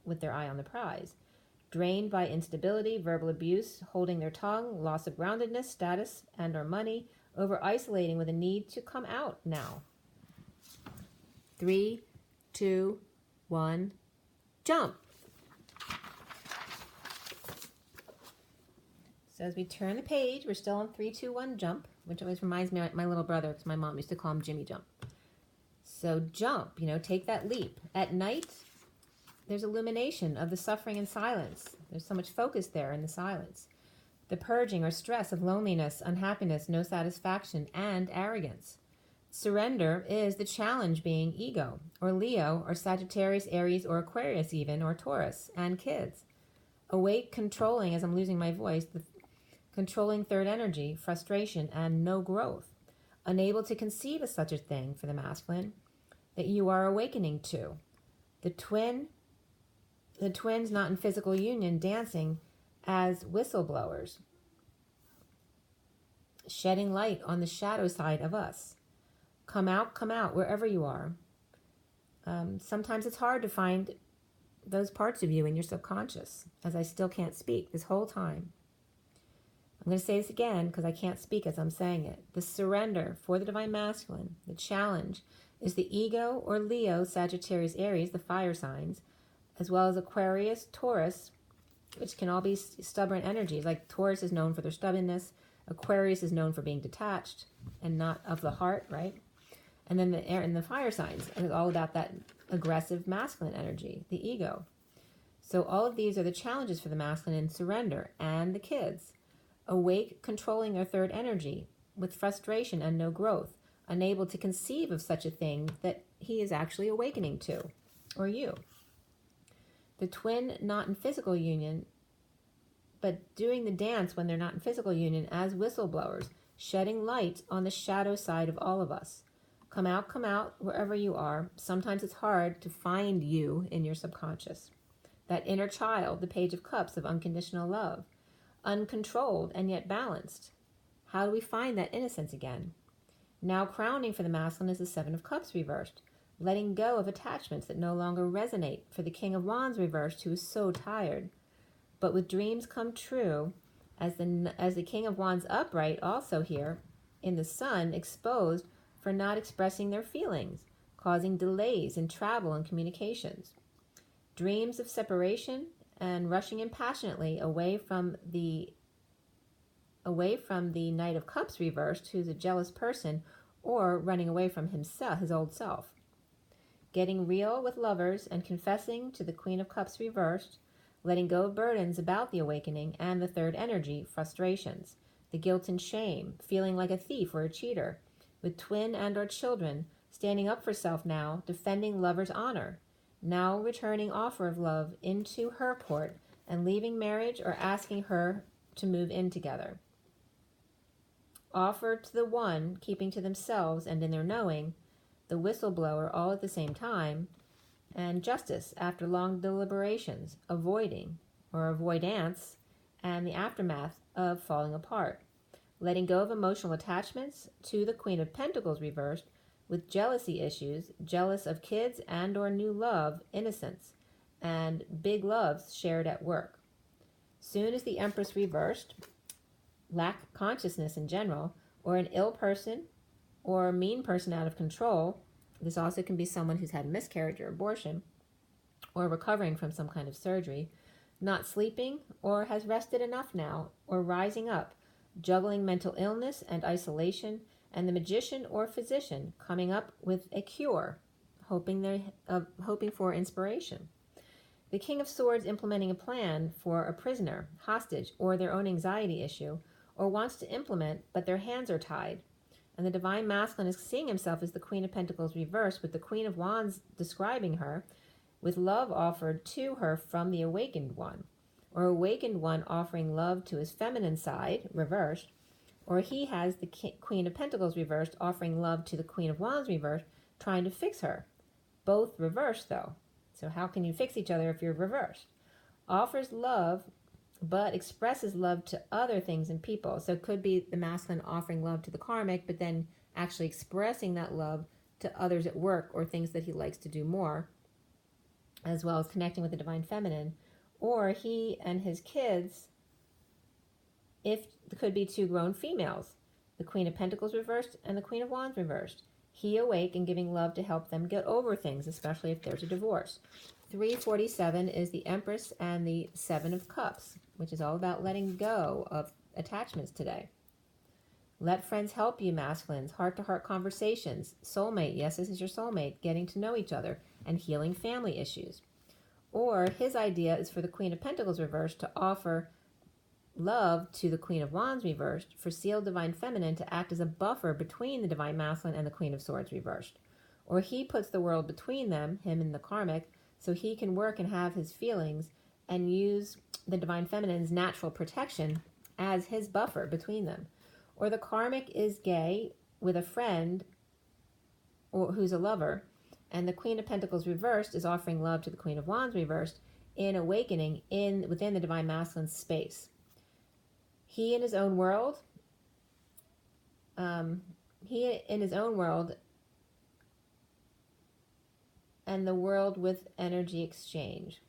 with their eye on the prize, drained by instability, verbal abuse, holding their tongue, loss of groundedness, status, and/or money, over isolating with a need to come out now. 3, 2, 1, jump. So as we turn the page, we're still on 3, 2, 1, jump, which always reminds me of my little brother, because my mom used to call him Jimmy Jump. So jump, take that leap. At night, there's illumination of the suffering and silence. There's so much focus there in the silence. The purging or stress of loneliness, unhappiness, no satisfaction, and arrogance. Surrender is the challenge being ego, or Leo, or Sagittarius, Aries, or Aquarius even, or Taurus, and kids. Awake, controlling, as I'm losing my voice, the controlling third energy, frustration, and no growth. Unable to conceive of such a thing for the masculine that you are awakening to. The twins not in physical union, dancing as whistleblowers, shedding light on the shadow side of us. Come out, wherever you are. Sometimes it's hard to find those parts of you in your subconscious, as I still can't speak this whole time. I'm going to say this again because I can't speak as I'm saying it. The surrender for the Divine Masculine, the challenge, is the ego, or Leo, Sagittarius, Aries, the fire signs, as well as Aquarius, Taurus, which can all be stubborn energies. Like Taurus is known for their stubbornness. Aquarius is known for being detached and not of the heart, right? And then the air and the fire signs is all about that aggressive masculine energy, the ego. So all of these are the challenges for the masculine in surrender, and the kids. Awake, controlling their third energy with frustration and no growth, unable to conceive of such a thing that he is actually awakening to, or you. The twin not in physical union, but doing the dance when they're not in physical union as whistleblowers, shedding light on the shadow side of all of us. Come out, wherever you are. Sometimes it's hard to find you in your subconscious. That inner child, the Page of Cups of unconditional love, uncontrolled and yet balanced. How do we find that innocence again? Now crowning for the masculine is the Seven of Cups reversed, letting go of attachments that no longer resonate, for the King of Wands reversed, who is so tired. But with dreams come true, as the King of Wands upright also here in the Sun, exposed for not expressing their feelings, causing delays in travel and communications. Dreams of separation and rushing impassionately away from the Knight of Cups reversed, who's a jealous person, or running away from himself, his old self. Getting real with lovers and confessing to the Queen of Cups reversed, letting go of burdens about the awakening and the third energy, frustrations, the guilt and shame, feeling like a thief or a cheater, with twin and or children, standing up for self now, defending lover's honor, now returning offer of love into her court and leaving marriage or asking her to move in together. Offer to the one, keeping to themselves and in their knowing, the whistleblower all at the same time, and justice after long deliberations, avoiding or avoidance, and the aftermath of falling apart. Letting go of emotional attachments to the Queen of Pentacles reversed, with jealousy issues, jealous of kids and or new love, innocence, and big loves shared at work. Soon as the Empress reversed, lack consciousness in general, or an ill person or a mean person out of control. This also can be someone who's had miscarriage or abortion, or recovering from some kind of surgery. not sleeping, or has rested enough now, or rising up, juggling mental illness and isolation, and the magician or physician coming up with a cure, hoping for inspiration. The King of Swords implementing a plan for a prisoner, hostage, or their own anxiety issue, or wants to implement, but their hands are tied. And the Divine Masculine is seeing himself as the Queen of Pentacles reversed, with the Queen of Wands describing her, with love offered to her from the Awakened One, or Awakened One offering love to his feminine side, reversed, or he has the Queen of Pentacles reversed offering love to the Queen of Wands reversed, trying to fix her. Both reversed, though. So how can you fix each other if you're reversed? Offers love, but expresses love to other things and people. So it could be the masculine offering love to the karmic, but then actually expressing that love to others at work or things that he likes to do more, as well as connecting with the divine feminine. Or he and his kids, if it could be two grown females, the Queen of Pentacles reversed and the Queen of Wands reversed. He awake and giving love to help them get over things, especially if there's a divorce. 347 is the Empress and the Seven of Cups, which is all about letting go of attachments today. Let friends help you, masculines. Heart-to-heart conversations. Soulmate. Yes, this is your soulmate. Getting to know each other and healing family issues. Or his idea is for the Queen of Pentacles reversed to offer love to the Queen of Wands reversed, for sealed divine feminine to act as a buffer between the divine masculine and the Queen of Swords reversed. Or he puts the world between them, him and the karmic, so he can work and have his feelings and use the divine feminine's natural protection as his buffer between them. Or the karmic is gay with a friend or who's a lover, and the Queen of Pentacles reversed is offering love to the Queen of Wands reversed in awakening within the divine masculine space. He in his own world, and the world with energy exchange.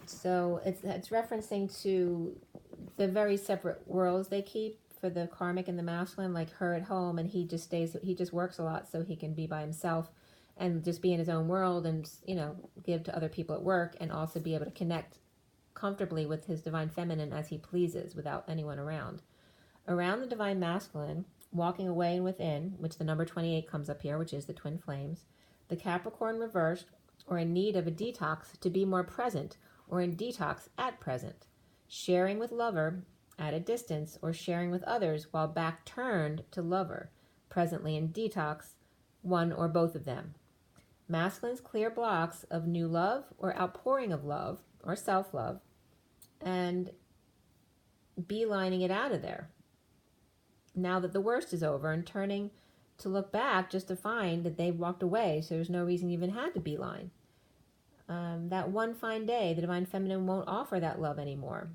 So it's referencing to the very separate worlds they keep for the karmic and the masculine, like her at home, and he just works a lot so he can be by himself and just be in his own world and, give to other people at work, and also be able to connect comfortably with his divine feminine as he pleases without anyone around. Around the divine masculine, walking away and within, which the number 28 comes up here, which is the twin flames, the Capricorn reversed, or in need of a detox to be more present, or in detox at present, sharing with lover at a distance, or sharing with others while back turned to lover, presently in detox, one or both of them. Masculine's clear blocks of new love or outpouring of love or self-love, and beelining it out of there now that the worst is over, and turning to look back just to find that they've walked away, so there's no reason you even had to beeline. That one fine day, the divine feminine won't offer that love anymore.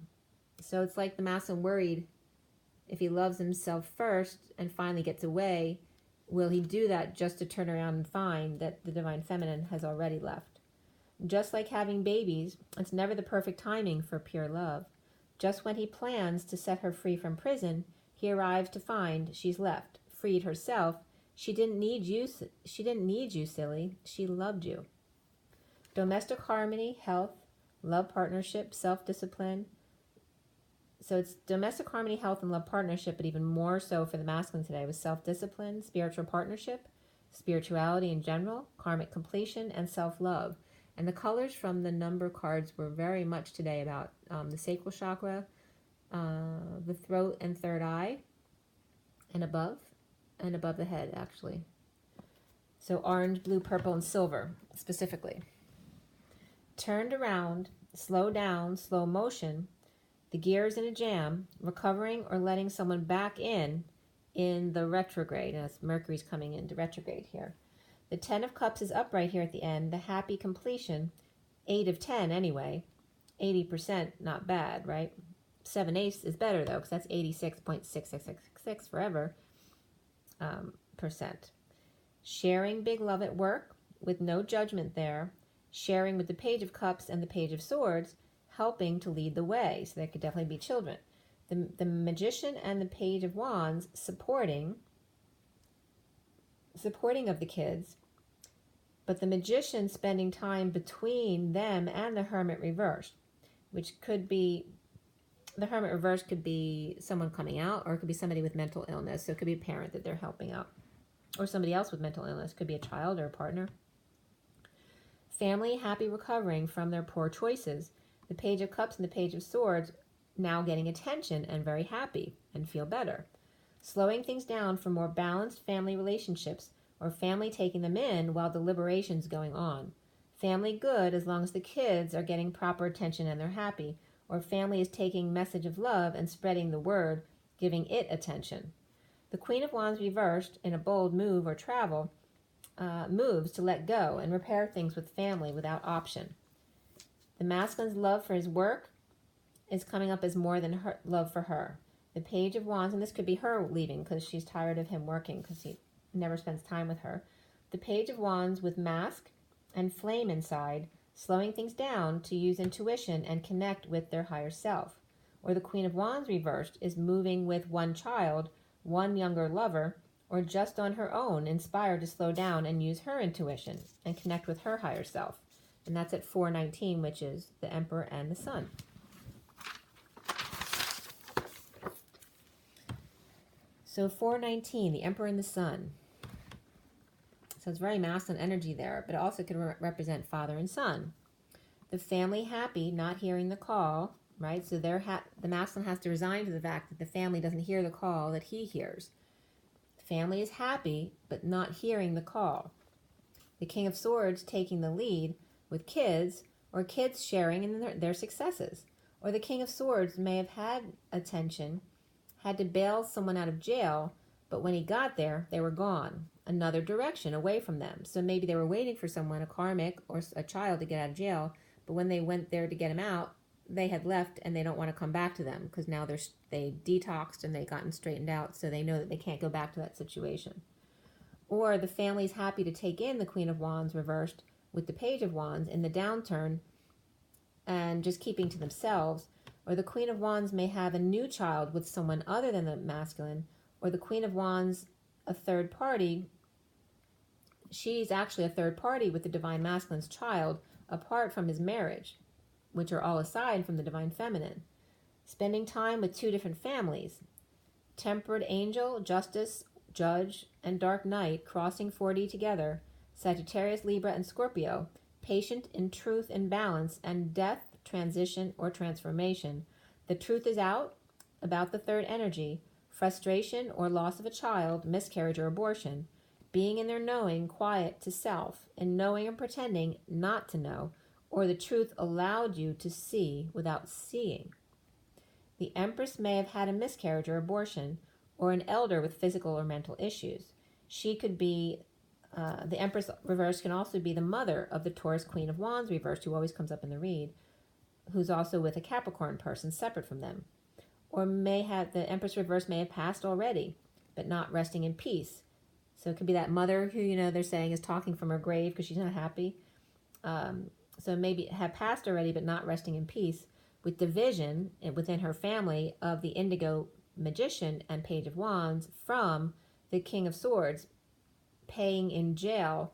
So it's like the masculine worried, if he loves himself first and finally gets away, will he do that just to turn around and find that the divine feminine has already left? Just like having babies, it's never the perfect timing for pure love. Just when he plans to set her free from prison, he arrives to find she's left, freed herself. She didn't need you, silly. She loved you. Domestic harmony, health, love partnership, self-discipline. So it's domestic harmony, health, and love partnership, but even more so for the masculine today with self-discipline, spiritual partnership, spirituality in general, karmic completion, and self-love. And the colors from the number cards were very much today about the sacral chakra, the throat and third eye, and above the head, actually. So orange, blue, purple, and silver, specifically. Turned around, slow down, slow motion, the gears in a jam, recovering or letting someone back in the retrograde, as Mercury's coming into retrograde here. The 10 of Cups is upright here at the end, the happy completion, 8 of 10 anyway, 80%, not bad, right? 7 ace is better though, because that's 86.6666 forever percent. Sharing big love at work with no judgment there, sharing with the Page of Cups and the Page of Swords, helping to lead the way. So there could definitely be children. The Magician and the Page of Wands supporting of the kids, but the Magician spending time between them and the Hermit reversed, which could be, the Hermit reversed could be someone coming out, or it could be somebody with mental illness. So it could be a parent that they're helping out, or somebody else with mental illness. Could be a child or a partner. Family happy recovering from their poor choices. The Page of Cups and the Page of Swords now getting attention and very happy and feel better. Slowing things down for more balanced family relationships, or family taking them in while the liberation's going on. Family good as long as the kids are getting proper attention and they're happy, or family is taking message of love and spreading the word, giving it attention. The Queen of Wands reversed in a bold move or travel, moves to let go and repair things with family without option. The masculine's love for his work is coming up as more than her love for her. The Page of Wands, and this could be her leaving because she's tired of him working because he never spends time with her. The Page of Wands with mask and flame inside, slowing things down to use intuition and connect with their higher self. Or the Queen of Wands reversed is moving with one child, one younger lover, or just on her own, inspired to slow down and use her intuition and connect with her higher self. And that's at 419, which is the Emperor and the Sun. So 419, the Emperor and the Sun. So it's very masculine energy there, but it also could represent father and son. The family happy, not hearing the call, right? So the masculine has to resign to the fact that the family doesn't hear the call that he hears. Family is happy, but not hearing the call. The King of Swords taking the lead with kids, or kids sharing in their successes. Or the King of Swords may have had attention, had to bail someone out of jail, but when he got there, they were gone, another direction away from them. So maybe they were waiting for someone, a karmic or a child, to get out of jail, but when they went there to get him out, they had left and they don't want to come back to them because now they detoxed and they gotten straightened out, so they know that they can't go back to that situation. Or the family's happy to take in the Queen of Wands reversed with the Page of Wands in the downturn and just keeping to themselves. Or the Queen of Wands may have a new child with someone other than the masculine, or the Queen of Wands, a third party. She's actually a third party with the Divine Masculine's child apart from his marriage, which are all aside from the Divine Feminine. Spending time with two different families. Tempered Angel, Justice, Judge, and Dark Knight crossing 4D together. Sagittarius, Libra, and Scorpio. Patient in truth and balance, and death, transition, or transformation. The truth is out about the third energy. Frustration or loss of a child, miscarriage or abortion. Being in their knowing, quiet to self, and knowing and pretending not to know, or the truth allowed you to see without seeing. The Empress may have had a miscarriage or abortion, or an elder with physical or mental issues. She could be, the Empress reversed can also be the mother of the Taurus Queen of Wands reversed, who always comes up in the read, who's also with a Capricorn person separate from them. Or the Empress reversed may have passed already, but not resting in peace. So it could be that mother who, they're saying is talking from her grave because she's not happy. So maybe have passed already, but not resting in peace, with division within her family of the Indigo Magician and Page of Wands from the King of Swords, paying in jail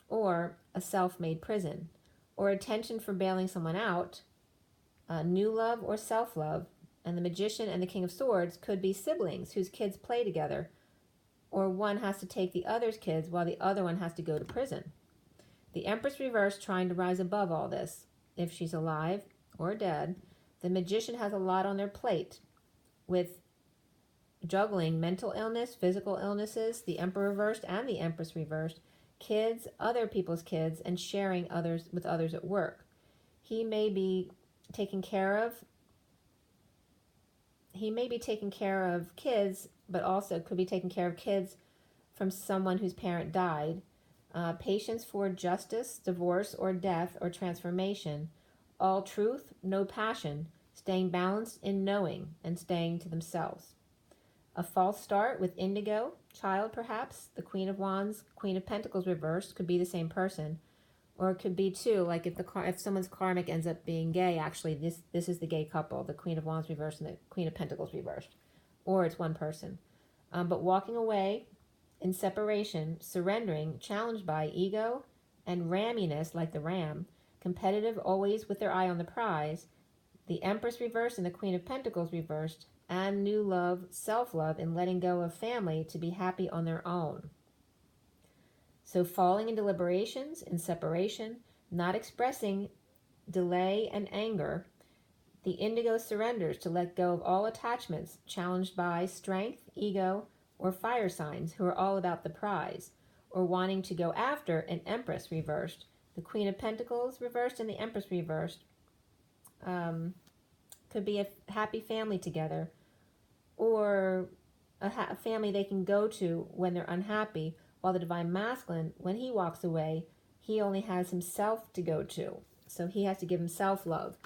or a self-made prison, or attention for bailing someone out, new love or self-love. And the Magician and the King of Swords could be siblings whose kids play together, or one has to take the other's kids while the other one has to go to prison. The Empress reversed trying to rise above all this. If she's alive or dead, the Magician has a lot on their plate with juggling mental illness, physical illnesses, the Emperor reversed and the Empress reversed, kids, other people's kids, and sharing others with others at work. He may be taking care of kids, but also could be taking care of kids from someone whose parent died. Patience for justice, divorce, or death, or transformation. All truth, no passion. Staying balanced in knowing and staying to themselves. A false start with Indigo, child perhaps. The Queen of Wands, Queen of Pentacles reversed could be the same person. Or it could be two, like if someone's karmic ends up being gay, actually this is the gay couple, the Queen of Wands reversed and the Queen of Pentacles reversed. Or it's one person. But walking away in separation, surrendering, challenged by ego, and ramminess like the ram, competitive always with their eye on the prize, the Empress reversed and the Queen of Pentacles reversed, and new love, self-love, and letting go of family to be happy on their own. So falling in deliberations, in separation, not expressing delay and anger, the indigo surrenders to let go of all attachments challenged by strength, ego, or fire signs who are all about the prize, or wanting to go after an Empress reversed, the Queen of Pentacles reversed, and the Empress reversed. Could be a happy family together, or a family they can go to when they're unhappy, while the Divine Masculine, when he walks away, he only has himself to go to. So he has to give himself love,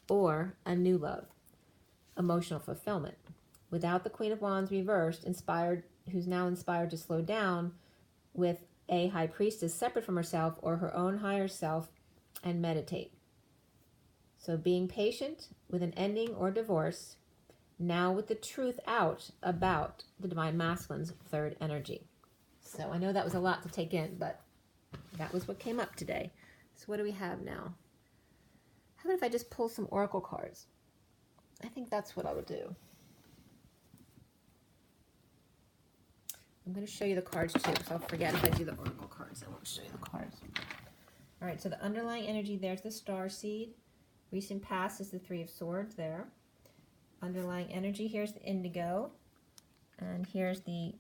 or a new love, emotional fulfillment. Without the Queen of Wands reversed, inspired, who's now inspired to slow down with a High Priestess separate from herself or her own higher self and meditate. So being patient with an ending or divorce, now with the truth out about the Divine Masculine's third energy. So I know that was a lot to take in, but that was what came up today. So what do we have now? How about if I just pull some oracle cards? I think that's what I would do. I'm going to show you the cards too, because I'll forget if I do the oracle cards. I won't show you the cards. All right, so the underlying energy, there's the star seed. Recent past is the Three of Swords there. Underlying energy, here's the indigo. And here's the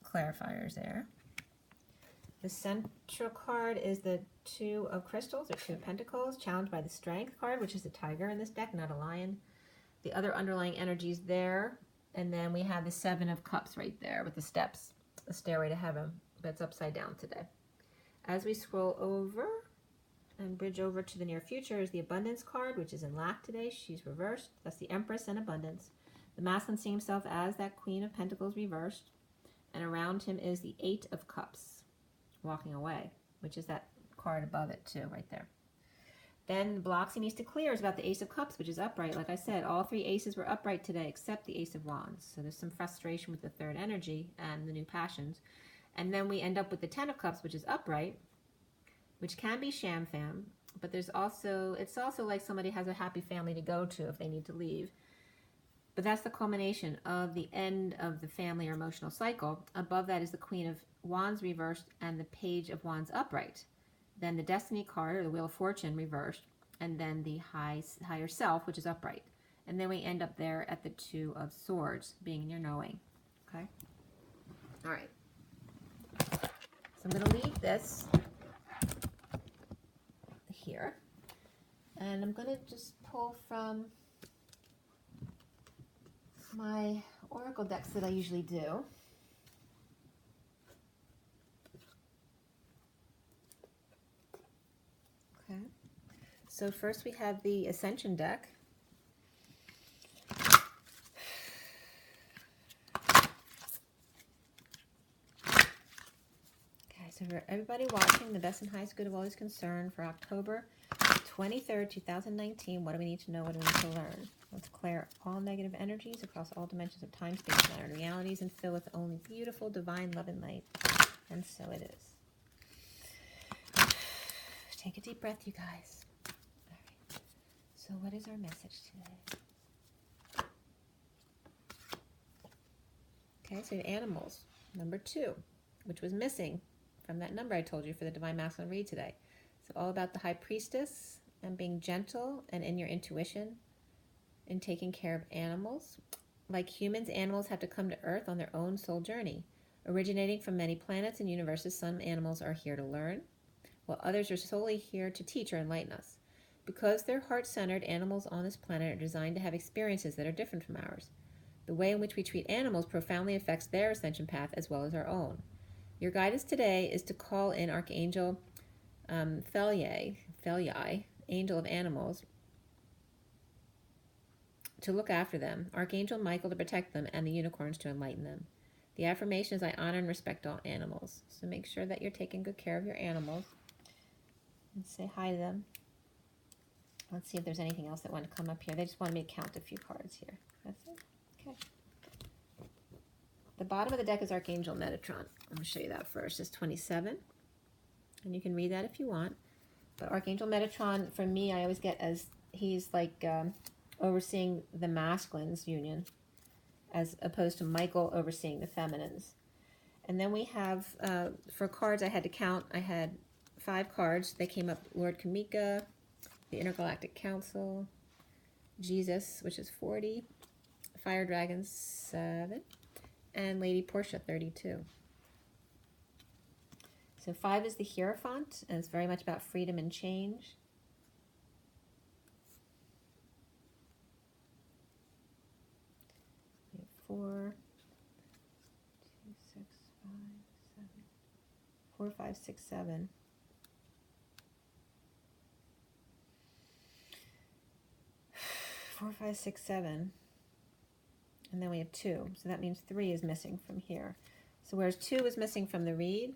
clarifiers there. The central card is the Two of Crystals, or Two of Pentacles, challenged by the Strength card, which is a tiger in this deck, not a lion. The other underlying energies there. And then we have the Seven of Cups right there with the steps, the stairway to heaven, but it's upside down today. As we scroll over and bridge over to the near future is the Abundance card, which is in lack today. She's reversed. That's the Empress and Abundance. The masculine seeing himself as that Queen of Pentacles reversed. And around him is the Eight of Cups, walking away, which is that card above it too, right there. Then the blocks he needs to clear is about the Ace of Cups, which is upright. Like I said, all three aces were upright today except the Ace of Wands. So there's some frustration with the third energy and the new passions. And then we end up with the Ten of Cups, which is upright, which can be sham-fam, but there's also, it's also like somebody has a happy family to go to if they need to leave. But that's the culmination of the end of the family or emotional cycle. Above that is the Queen of Wands reversed and the Page of Wands upright. Then the Destiny card, or the Wheel of Fortune, reversed, and then the Higher Self, which is upright. And then we end up there at the Two of Swords, being in your knowing. Okay? All right. So I'm going to leave this here, and I'm going to just pull from my oracle decks that I usually do. Okay, so first we have the Ascension deck. So for everybody watching, the best and highest good of all is concerned for October 23rd, 2019. What do we need to know? What do we need to learn? Let's clear all negative energies across all dimensions of time, space, matter, and realities, and fill with only beautiful, divine love and light. And so it is. Take a deep breath, you guys. All right. So what is our message today? Okay, so animals. Number 2, which was missing from that number I told you for the Divine Masculine read today. So all about the High Priestess and being gentle and in your intuition and taking care of animals. Like humans, animals have to come to Earth on their own soul journey. Originating from many planets and universes, some animals are here to learn, while others are solely here to teach or enlighten us. Because they're heart-centered, animals on this planet are designed to have experiences that are different from ours. The way in which we treat animals profoundly affects their ascension path as well as our own. Your guidance today is to call in Archangel Feliae, Angel of Animals, to look after them, Archangel Michael to protect them, and the unicorns to enlighten them. The affirmation is, I honor and respect all animals. So make sure that you're taking good care of your animals. And say hi to them. Let's see if there's anything else that want to come up here. They just wanted me to count a few cards here. That's it? Okay. The bottom of the deck is Archangel Metatron. I'm going to show you that first. It's 27. And you can read that if you want. But Archangel Metatron, for me, I always get as he's like overseeing the masculines union, as opposed to Michael overseeing the feminines. And then we have, for cards I had to count, I had 5 cards. They came up: Lord Kamika, the Intergalactic Council, Jesus, which is 40, Fire Dragon 7, and Lady Portia 32. So 5 is the Hierophant, and it's very much about freedom and change. We have 4, 2, 6, 5, 7, 4, 5, 6, 7. 4, 5, 6, 7. And then we have 2. So that means 3 is missing from here. So whereas 2 is missing from the read,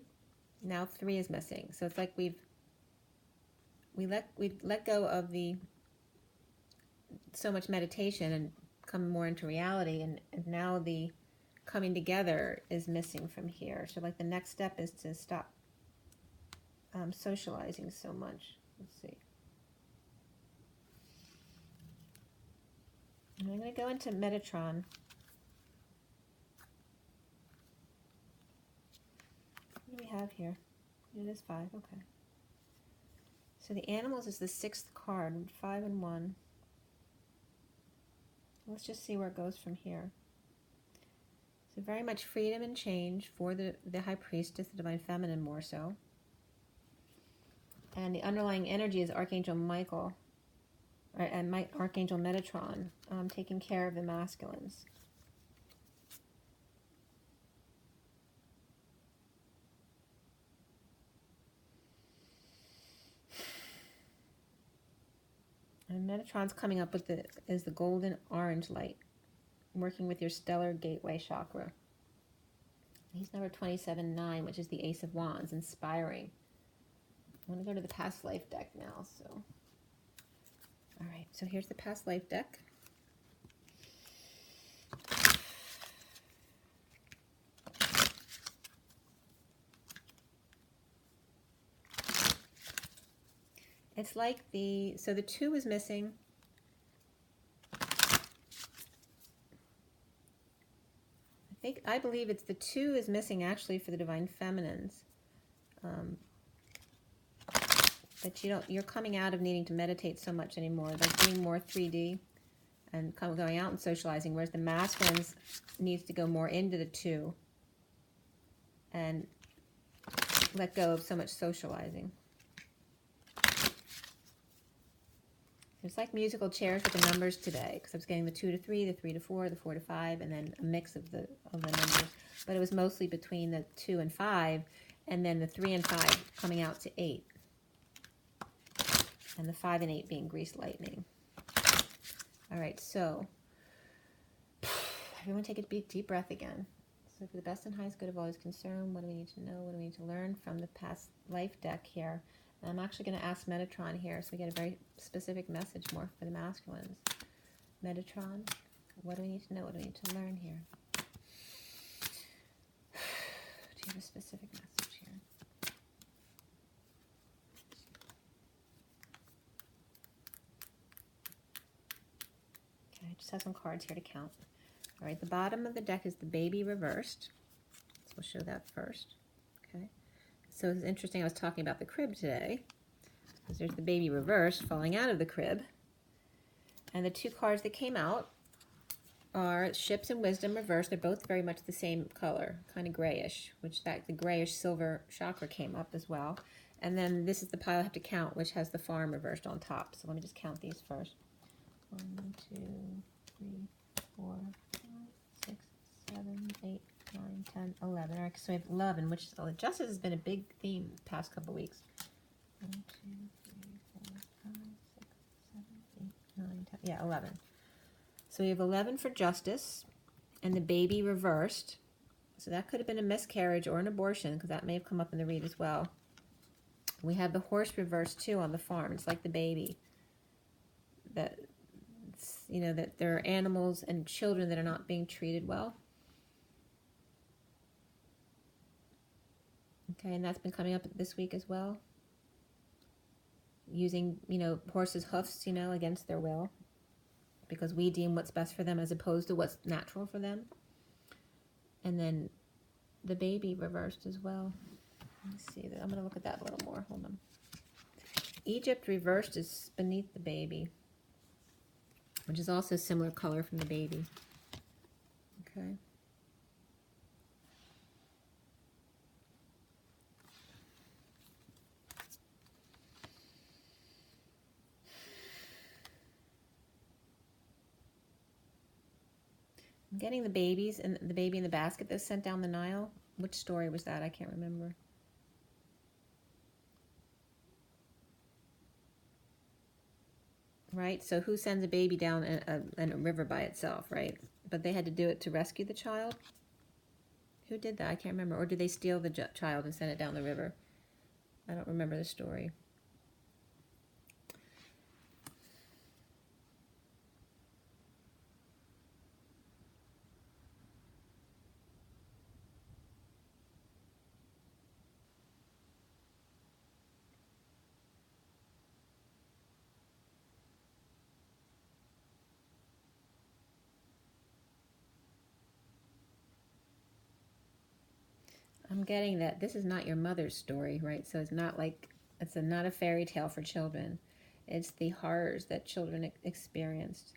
now 3 is missing. So it's like we've let go of the so much meditation and come more into reality, and now the coming together is missing from here. So like the next step is to stop socializing so much. Let's see. And I'm going to go into Metatron. What do we have here? It is 5, okay. So the animals is the 6th card, 5 and 1. Let's just see where it goes from here. So very much freedom and change for the High Priestess, the Divine Feminine more so. And the underlying energy is Archangel Michael, and Archangel Metatron, taking care of the masculines. And Metatron's coming up with the golden orange light, working with your stellar gateway chakra. He's number 27-9, which is the Ace of Wands, inspiring. I'm going to go to the past life deck now. So, all right. So here's the past life deck. It's like the 2 is missing. I believe it's the 2 is missing actually for the Divine Feminines. But you're coming out of needing to meditate so much anymore, like being more 3D and going out and socializing, whereas the masculines needs to go more into the 2 and let go of so much socializing. It's like musical chairs with the numbers today, because I was getting the 2 to 3, the 3 to 4, the 4 to 5, and then a mix of the numbers. But it was mostly between the 2 and 5, and then the 3 and 5 coming out to 8. And the 5 and 8 being greased lightning. All right, so everyone take a deep breath again. So for the best and highest good of all is concerned, what do we need to know? What do we need to learn from the past life deck here? And I'm actually going to ask Metatron here, so we get a very specific message more for the masculines. Metatron, what do we need to know? What do we need to learn here? Do you have a specific message here? Okay, I just have some cards here to count. All right, the bottom of the deck is the baby reversed. So we'll show that first. Okay. So it's interesting, I was talking about the crib today, because there's the baby reversed falling out of the crib. And the 2 cards that came out are Ships and Wisdom reversed. They're both very much the same color, kind of grayish, which the grayish silver chakra came up as well. And then this is the pile I have to count, which has the Farm reversed on top. So let me just count these first. 1, 2, 3, 4, 5, 6, 7, 8, 9, 10, 11. All right, so we have 11, which justice has been a big theme the past couple weeks. 1, 2, 3, 4, 5, 6, 7, 8, 9, 10. Yeah, 11. So we have 11 for justice, and the baby reversed. So that could have been a miscarriage or an abortion, because that may have come up in the read as well. We have the horse reversed too on the farm. It's like the baby. That there are animals and children that are not being treated well. Okay, and that's been coming up this week as well. Using, horses' hoofs, against their will, because we deem what's best for them as opposed to what's natural for them. And then the baby reversed as well. Let's see, I'm going to look at that a little more. Hold on. Egypt reversed is beneath the baby, which is also a similar color from the baby. Okay. I'm getting the babies and the baby in the basket that's sent down the Nile. Which story was that? I can't remember. Right? So who sends a baby down a river by itself, right? But they had to do it to rescue the child? Who did that? I can't remember. Or did they steal the child and send it down the river? I don't remember the story. I'm getting that this is not your mother's story, right? So it's not like, not a fairy tale for children. It's the horrors that children experienced.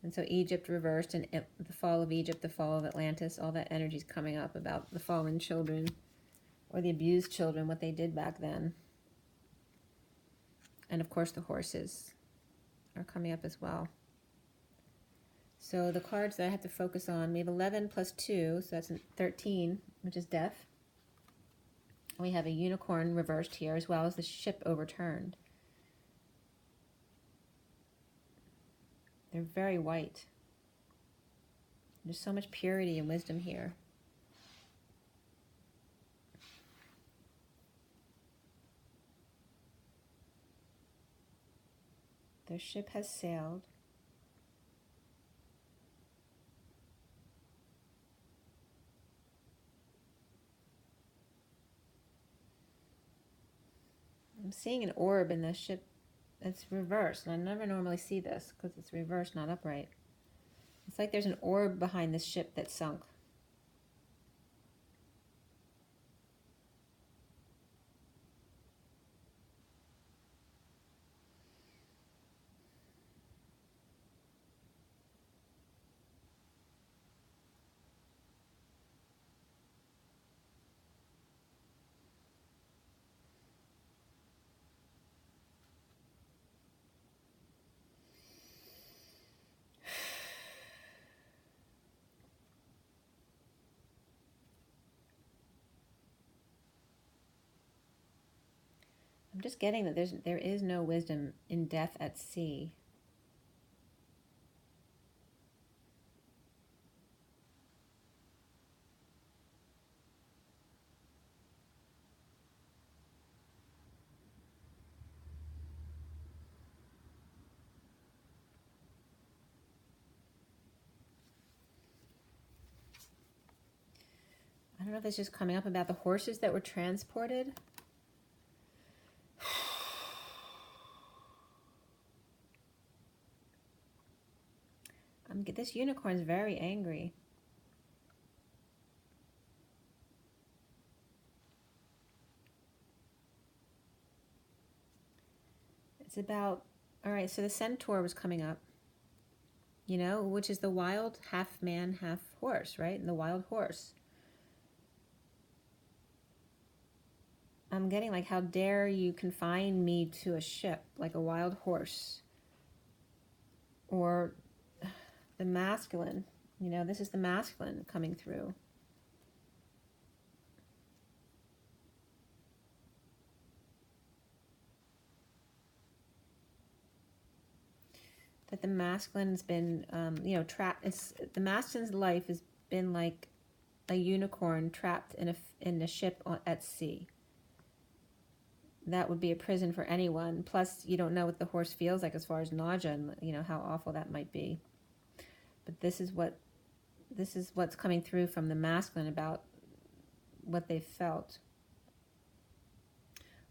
And so Egypt reversed, and the fall of Egypt, the fall of Atlantis, all that energy is coming up about the fallen children or the abused children, what they did back then. And of course the horses are coming up as well. So the cards that I have to focus on, we have 11 plus 2, so that's 13, which is death. And we have a unicorn reversed here, as well as the ship overturned. They're very white. There's so much purity and wisdom here. Their ship has sailed. I'm seeing an orb in the ship that's reversed, and I never normally see this because it's reversed, not upright. It's like there's an orb behind this ship that sunk. I'm just getting that there is no wisdom in death at sea. I don't know if it's just coming up about the horses that were transported. This unicorn is very angry. It's about, all right, so the centaur was coming up, which is the wild half man, half horse, right? And the wild horse. I'm getting like, how dare you confine me to a ship like a wild horse? Or the masculine, this is the masculine coming through. That the masculine's been, trapped. The masculine's life has been like a unicorn trapped in a ship at sea. That would be a prison for anyone. Plus, you don't know what the horse feels like as far as nausea and how awful that might be. But this is what's coming through from the masculine about what they've felt.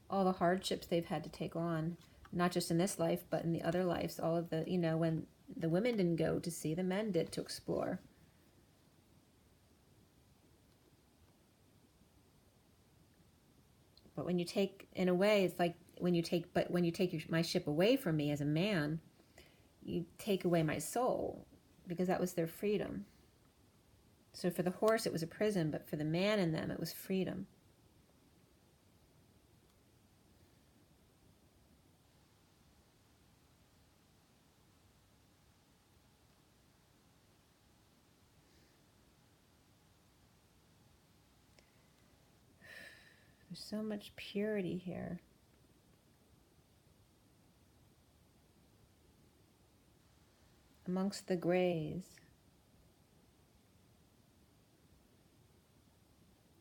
All the hardships they've had to take on, not just in this life, but in the other lives. All of the, when the women didn't go to see, the men did to explore. But when you take, in a way, it's like when you take my ship away from me as a man, you take away my soul, because that was their freedom. So for the horse, it was a prison, but for the man in them, it was freedom. There's so much purity here. Amongst the grays.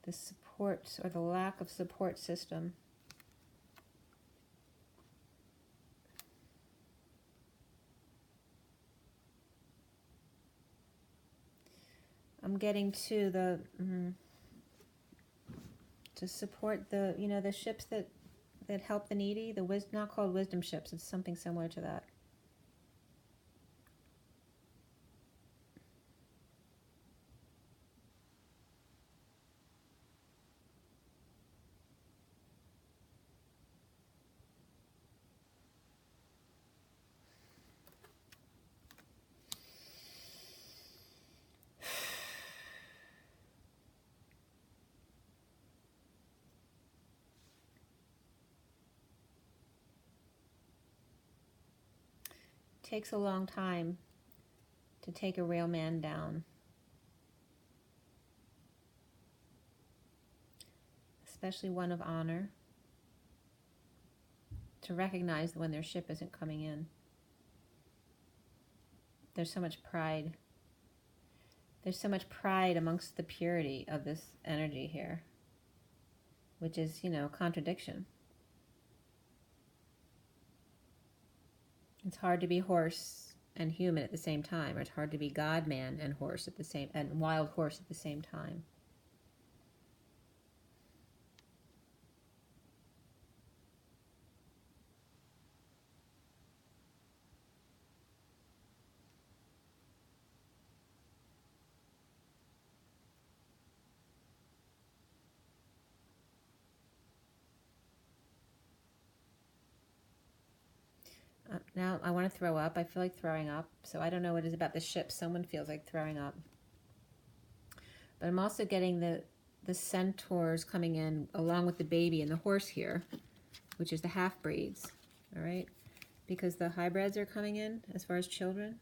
The support, or the lack of support system. I'm getting to the... to support the, the ships that help the needy, not called wisdom ships, it's something similar to that. Takes a long time to take a real man down, especially one of honor, to recognize when their ship isn't coming in. There's so much pride. There's so much pride amongst the purity of this energy here, which is, contradiction. It's hard to be horse and human at the same time, or it's hard to be God, man, and horse at the same, and wild horse at the same time. Now I want to throw up. I feel like throwing up. So I don't know what it is about the ship. Someone feels like throwing up. But I'm also getting the centaurs coming in along with the baby and the horse here, which is the half-breeds. All right? Because the hybrids are coming in as far as children.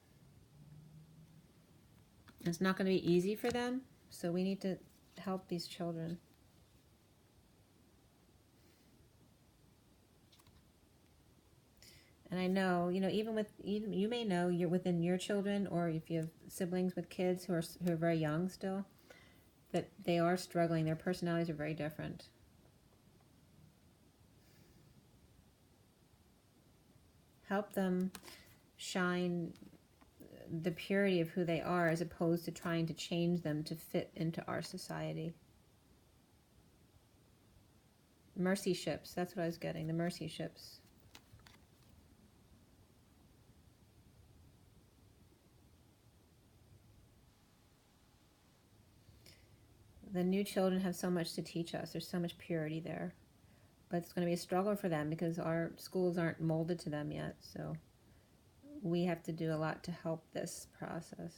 It's not going to be easy for them. So we need to help these children. And I know, even you may know you're within your children, or if you have siblings with kids who are very young still, that they are struggling. Their personalities are very different. Help them shine the purity of who they are, as opposed to trying to change them to fit into our society. Mercy ships, that's what I was getting, the mercy ships. The new children have so much to teach us. There's so much purity there. But it's going to be a struggle for them because our schools aren't molded to them yet. So we have to do a lot to help this process.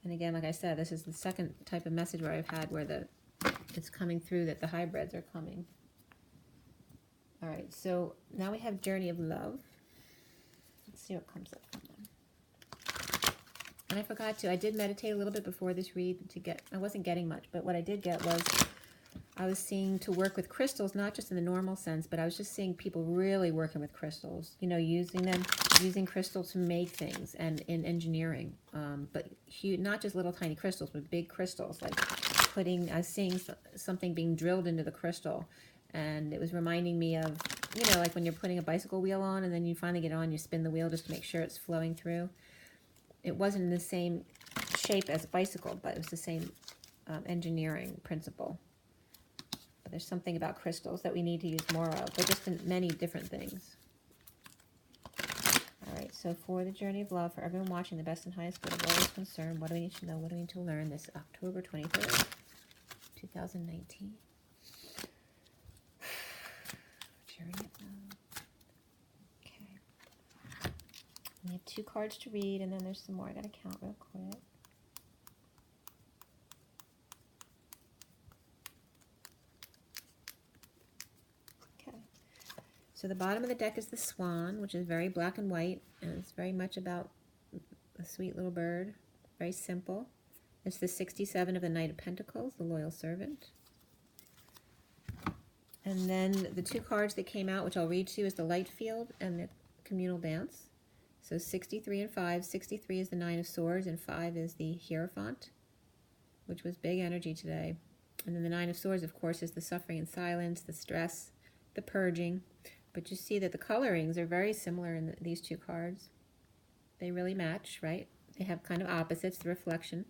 And again, like I said, this is the second type of message where I've had where it's coming through that the hybrids are coming. All right, so now we have Journey of Love. Let's see what comes up from them. And I forgot to, I did meditate a little bit before this read I wasn't getting much, but what I did get was, I was seeing to work with crystals, not just in the normal sense, but I was just seeing people really working with crystals, using crystals to make things, and in engineering, but huge, not just little tiny crystals, but big crystals, like I was seeing something being drilled into the crystal, and it was reminding me of, like when you're putting a bicycle wheel on, and then you finally get on, you spin the wheel just to make sure it's flowing through. It wasn't in the same shape as a bicycle, but it was the same engineering principle. But there's something about crystals that we need to use more of, but just in many different things. All right, so for the journey of love, for everyone watching, the best and highest good of all is concerned, what do we need to know? What do we need to learn this October 23rd, 2019? Journey of love. Okay. We have 2 cards to read, and then there's some more I got to count real quick. So the bottom of the deck is the swan, which is very black and white, and it's very much about a sweet little bird. Very simple. It's the 67 of the Knight of Pentacles, the loyal servant. And then the 2 cards that came out, which I'll read to you, is the light field and the communal dance. So 63 and 5. 63 is the 9 of swords, and 5 is the Hierophant, which was big energy today. And then the 9 of swords, of course, is the suffering and silence, the stress, the purging. But you see that the colorings are very similar in these 2 cards. They really match, right? They have kind of opposites, the reflection.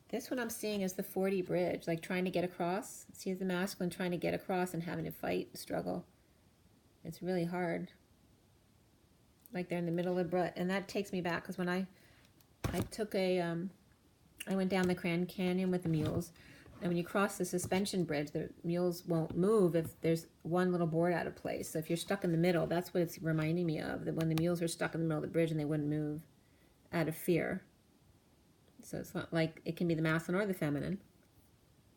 This one I'm seeing is the 40 bridge, like trying to get across. See the masculine trying to get across and having to fight, struggle. It's really hard. Like they're in the middle of the, and that takes me back, because when I took a, I went down the Grand Canyon with the mules, and when you cross the suspension bridge, the mules won't move if there's one little board out of place. So if you're stuck in the middle, that's what it's reminding me of, that when the mules are stuck in the middle of the bridge and they wouldn't move out of fear. So it's not like it can be the masculine or the feminine.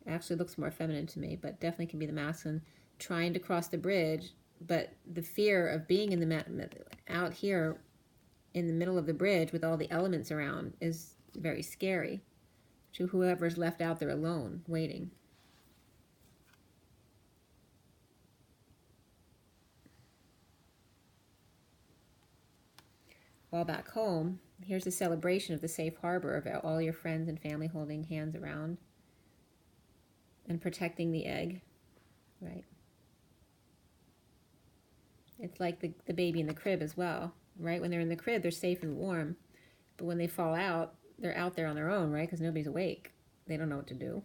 It actually looks more feminine to me, but definitely can be the masculine trying to cross the bridge, but the fear of being in the out here in the middle of the bridge with all the elements around is very scary to whoever's left out there alone waiting. While back home, here's a celebration of the safe harbor of all your friends and family holding hands around and protecting the egg, right? It's like the baby in the crib as well. Right? When they're in the crib, they're safe and warm. But when they fall out, they're out there on their own, right? Because nobody's awake. They don't know what to do.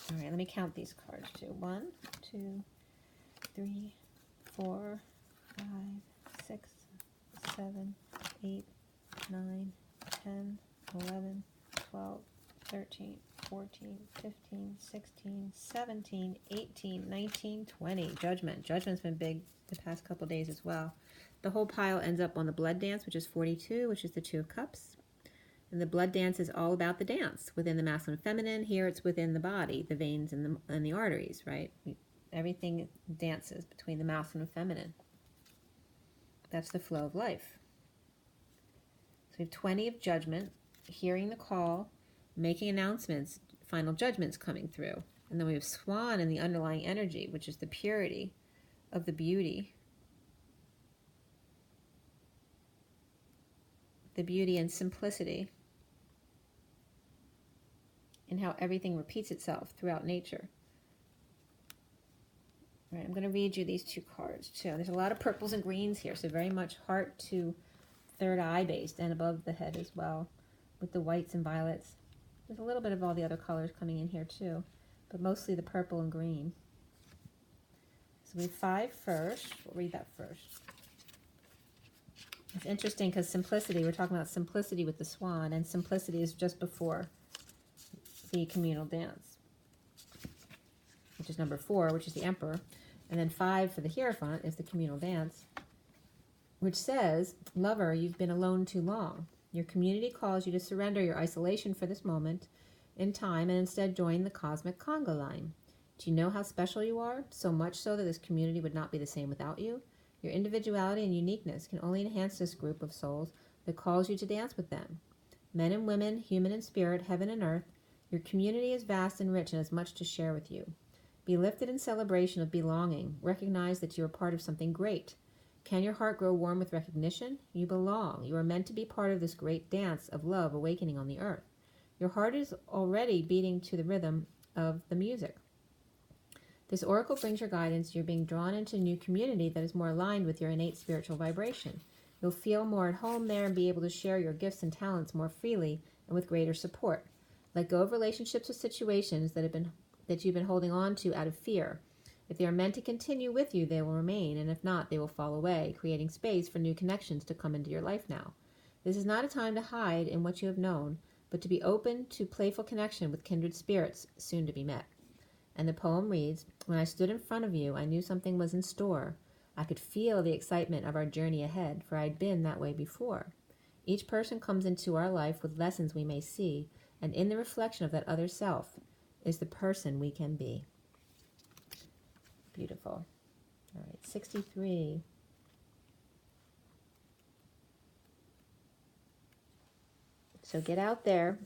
All right, let me count these cards too. 1, 2, 3, 4, 5, 6, 7, 8, 9, 10, 11, 12, 13, 14, 15, 16, 17, 18, 19, 20. Judgment. Judgment's been big the past couple days as well. The whole pile ends up on the blood dance, which is 42, which is the 2 of cups. And the blood dance is all about the dance within the masculine and feminine. Here it's within the body, the veins and the arteries, right? Everything dances between the masculine and feminine. That's the flow of life. So we have 20 of judgment, hearing the call, making announcements, final judgments coming through. And then we have swan in the underlying energy, which is the purity of the beauty. The beauty and simplicity and how everything repeats itself throughout nature. All right, I'm going to read you these 2 cards too. There's a lot of purples and greens here, so very much heart to third eye based and above the head as well, with the whites and violets. There's a little bit of all the other colors coming in here too, but mostly the purple and green. So we have 5 first. We'll read that first. It's interesting because simplicity, we're talking about simplicity with the swan, and simplicity is just before the communal dance, which is number 4, which is the emperor. And then 5 for the Hierophant is the communal dance, which says, lover, you've been alone too long. Your community calls you to surrender your isolation for this moment in time and instead join the cosmic conga line. Do you know how special you are? So much so that this community would not be the same without you. Your individuality and uniqueness can only enhance this group of souls that calls you to dance with them. Men and women, human and spirit, heaven and earth, your community is vast and rich and has much to share with you. Be lifted in celebration of belonging. Recognize that you are part of something great. Can your heart grow warm with recognition? You belong. You are meant to be part of this great dance of love awakening on the earth. Your heart is already beating to the rhythm of the music. This oracle brings your guidance. You're being drawn into a new community that is more aligned with your innate spiritual vibration. You'll feel more at home there and be able to share your gifts and talents more freely and with greater support. Let go of relationships or situations that you've been holding on to out of fear. If they are meant to continue with you, they will remain, and if not, they will fall away, creating space for new connections to come into your life now. This is not a time to hide in what you have known, but to be open to playful connection with kindred spirits soon to be met. And the poem reads, when I stood in front of you, I knew something was in store. I could feel the excitement of our journey ahead, for I'd been that way before. Each person comes into our life with lessons we may see, and in the reflection of that other self is the person we can be. Beautiful. All right, 63. So get out there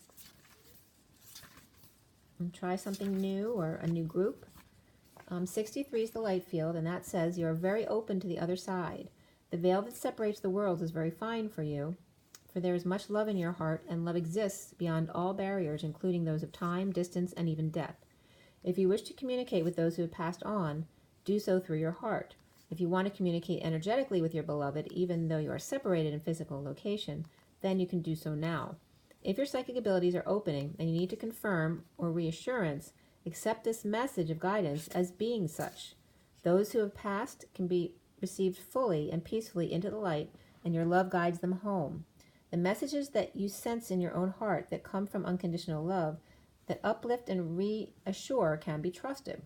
and try something new or a new group. 63 is the light field, and that says you're very open to the other side. The veil that separates the worlds is very fine for you, for there is much love in your heart, and love exists beyond all barriers, including those of time, distance, and even death. If you wish to communicate with those who have passed on, do so through your heart. If you want to communicate energetically with your beloved, even though you are separated in physical location, then you can do so now. If your psychic abilities are opening and you need to confirm or reassurance, accept this message of guidance as being such. Those who have passed can be received fully and peacefully into the light, and your love guides them home. The messages that you sense in your own heart that come from unconditional love, that uplift and reassure, can be trusted.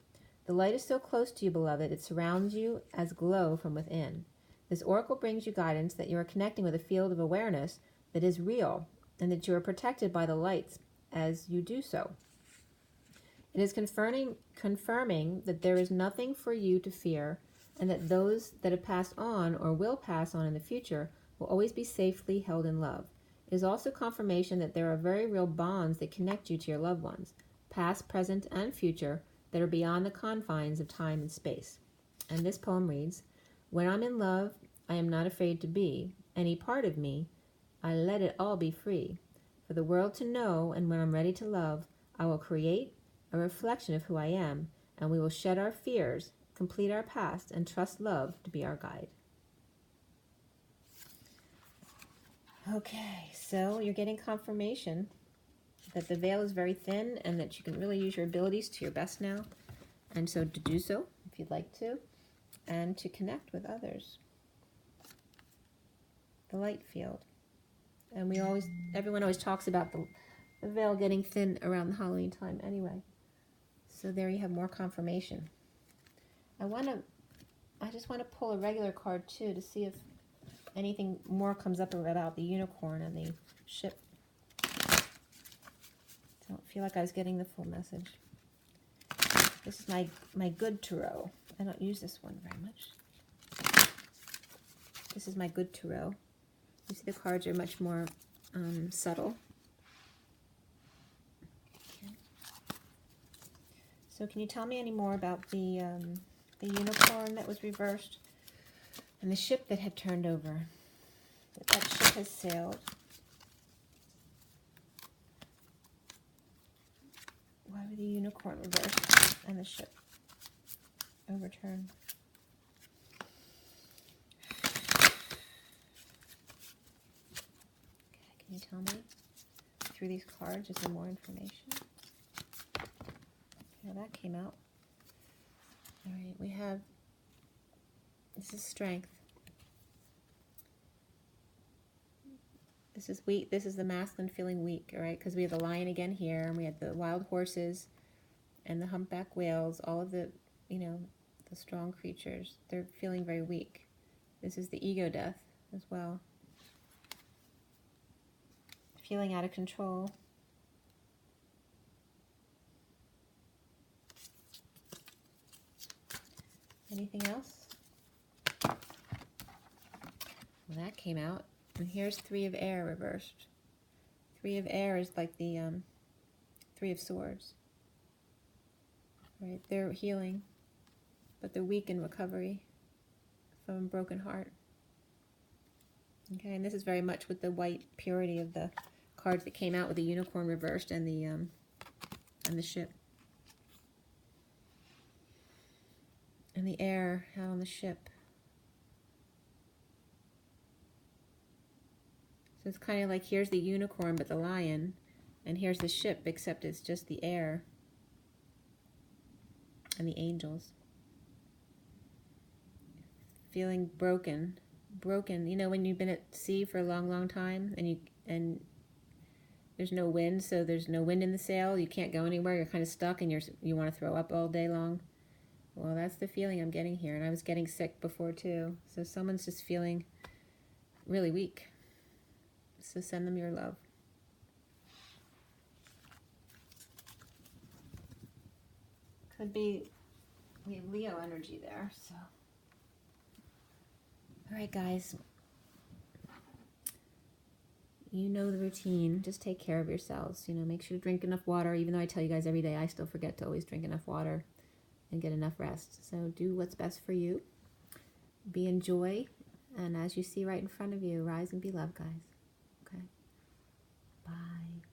The light is so close to you, beloved, it surrounds you as glow from within. This oracle brings you guidance that you are connecting with a field of awareness that is real, and that you are protected by the lights as you do so. It is confirming that there is nothing for you to fear, and that those that have passed on or will pass on in the future will always be safely held in love. It is also confirmation that there are very real bonds that connect you to your loved ones, past, present, and future, that are beyond the confines of time and space. And this poem reads, when I'm in love, I am not afraid to be any part of me. I let it all be free for the world to know, and when I'm ready to love, I will create a reflection of who I am, and we will shed our fears, complete our past, and trust love to be our guide. Okay, so you're getting confirmation that the veil is very thin and that you can really use your abilities to your best now. And so to do so, if you'd like to, and to connect with others. The light field. And everyone always talks about the veil getting thin around the Halloween time anyway. So there you have more confirmation. I just want to pull a regular card too to see if anything more comes up about the unicorn and the ship. Don't feel like I was getting the full message. This is my good tarot. I don't use this one very much. This is my good tarot. You see the cards are much more subtle. Okay. So can you tell me any more about the unicorn that was reversed and the ship that had turned over? That ship has sailed. Why were the unicorn reversed and the ship overturned? Okay, can you tell me through these cards is there more information? Yeah, that came out. All right, we have, this is strength. This is weak. This is the masculine feeling weak, all right? Because we have the lion again here, and we have the wild horses and the humpback whales, all of the, the strong creatures. They're feeling very weak. This is the ego death as well. Feeling out of control. Anything else? Well, that came out. And here's Three of Air reversed. Three of Air is like the Three of Swords. Right? They're healing, but they're weak in recovery from a broken heart. Okay, and this is very much with the white purity of the cards that came out with the unicorn reversed and the ship. the air out on the ship. So it's kind of like here's the unicorn but the lion, and here's the ship except it's just the air and the angels. Feeling broken. You know, when you've been at sea for a long time and there's no wind, so there's no wind in the sail, you can't go anywhere, you're kind of stuck and you want to throw up all day long. Well, that's the feeling I'm getting here, and I was getting sick before too. So someone's just feeling really weak. So send them your love. Could be, we have Leo energy there, so. All right, guys. You know the routine. Just take care of yourselves. You know, make sure to drink enough water. Even though I tell you guys every day, I still forget to always drink enough water and get enough rest. So do what's best for you. Be in joy. And as you see right in front of you, rise and be loved, guys. Okay? Bye.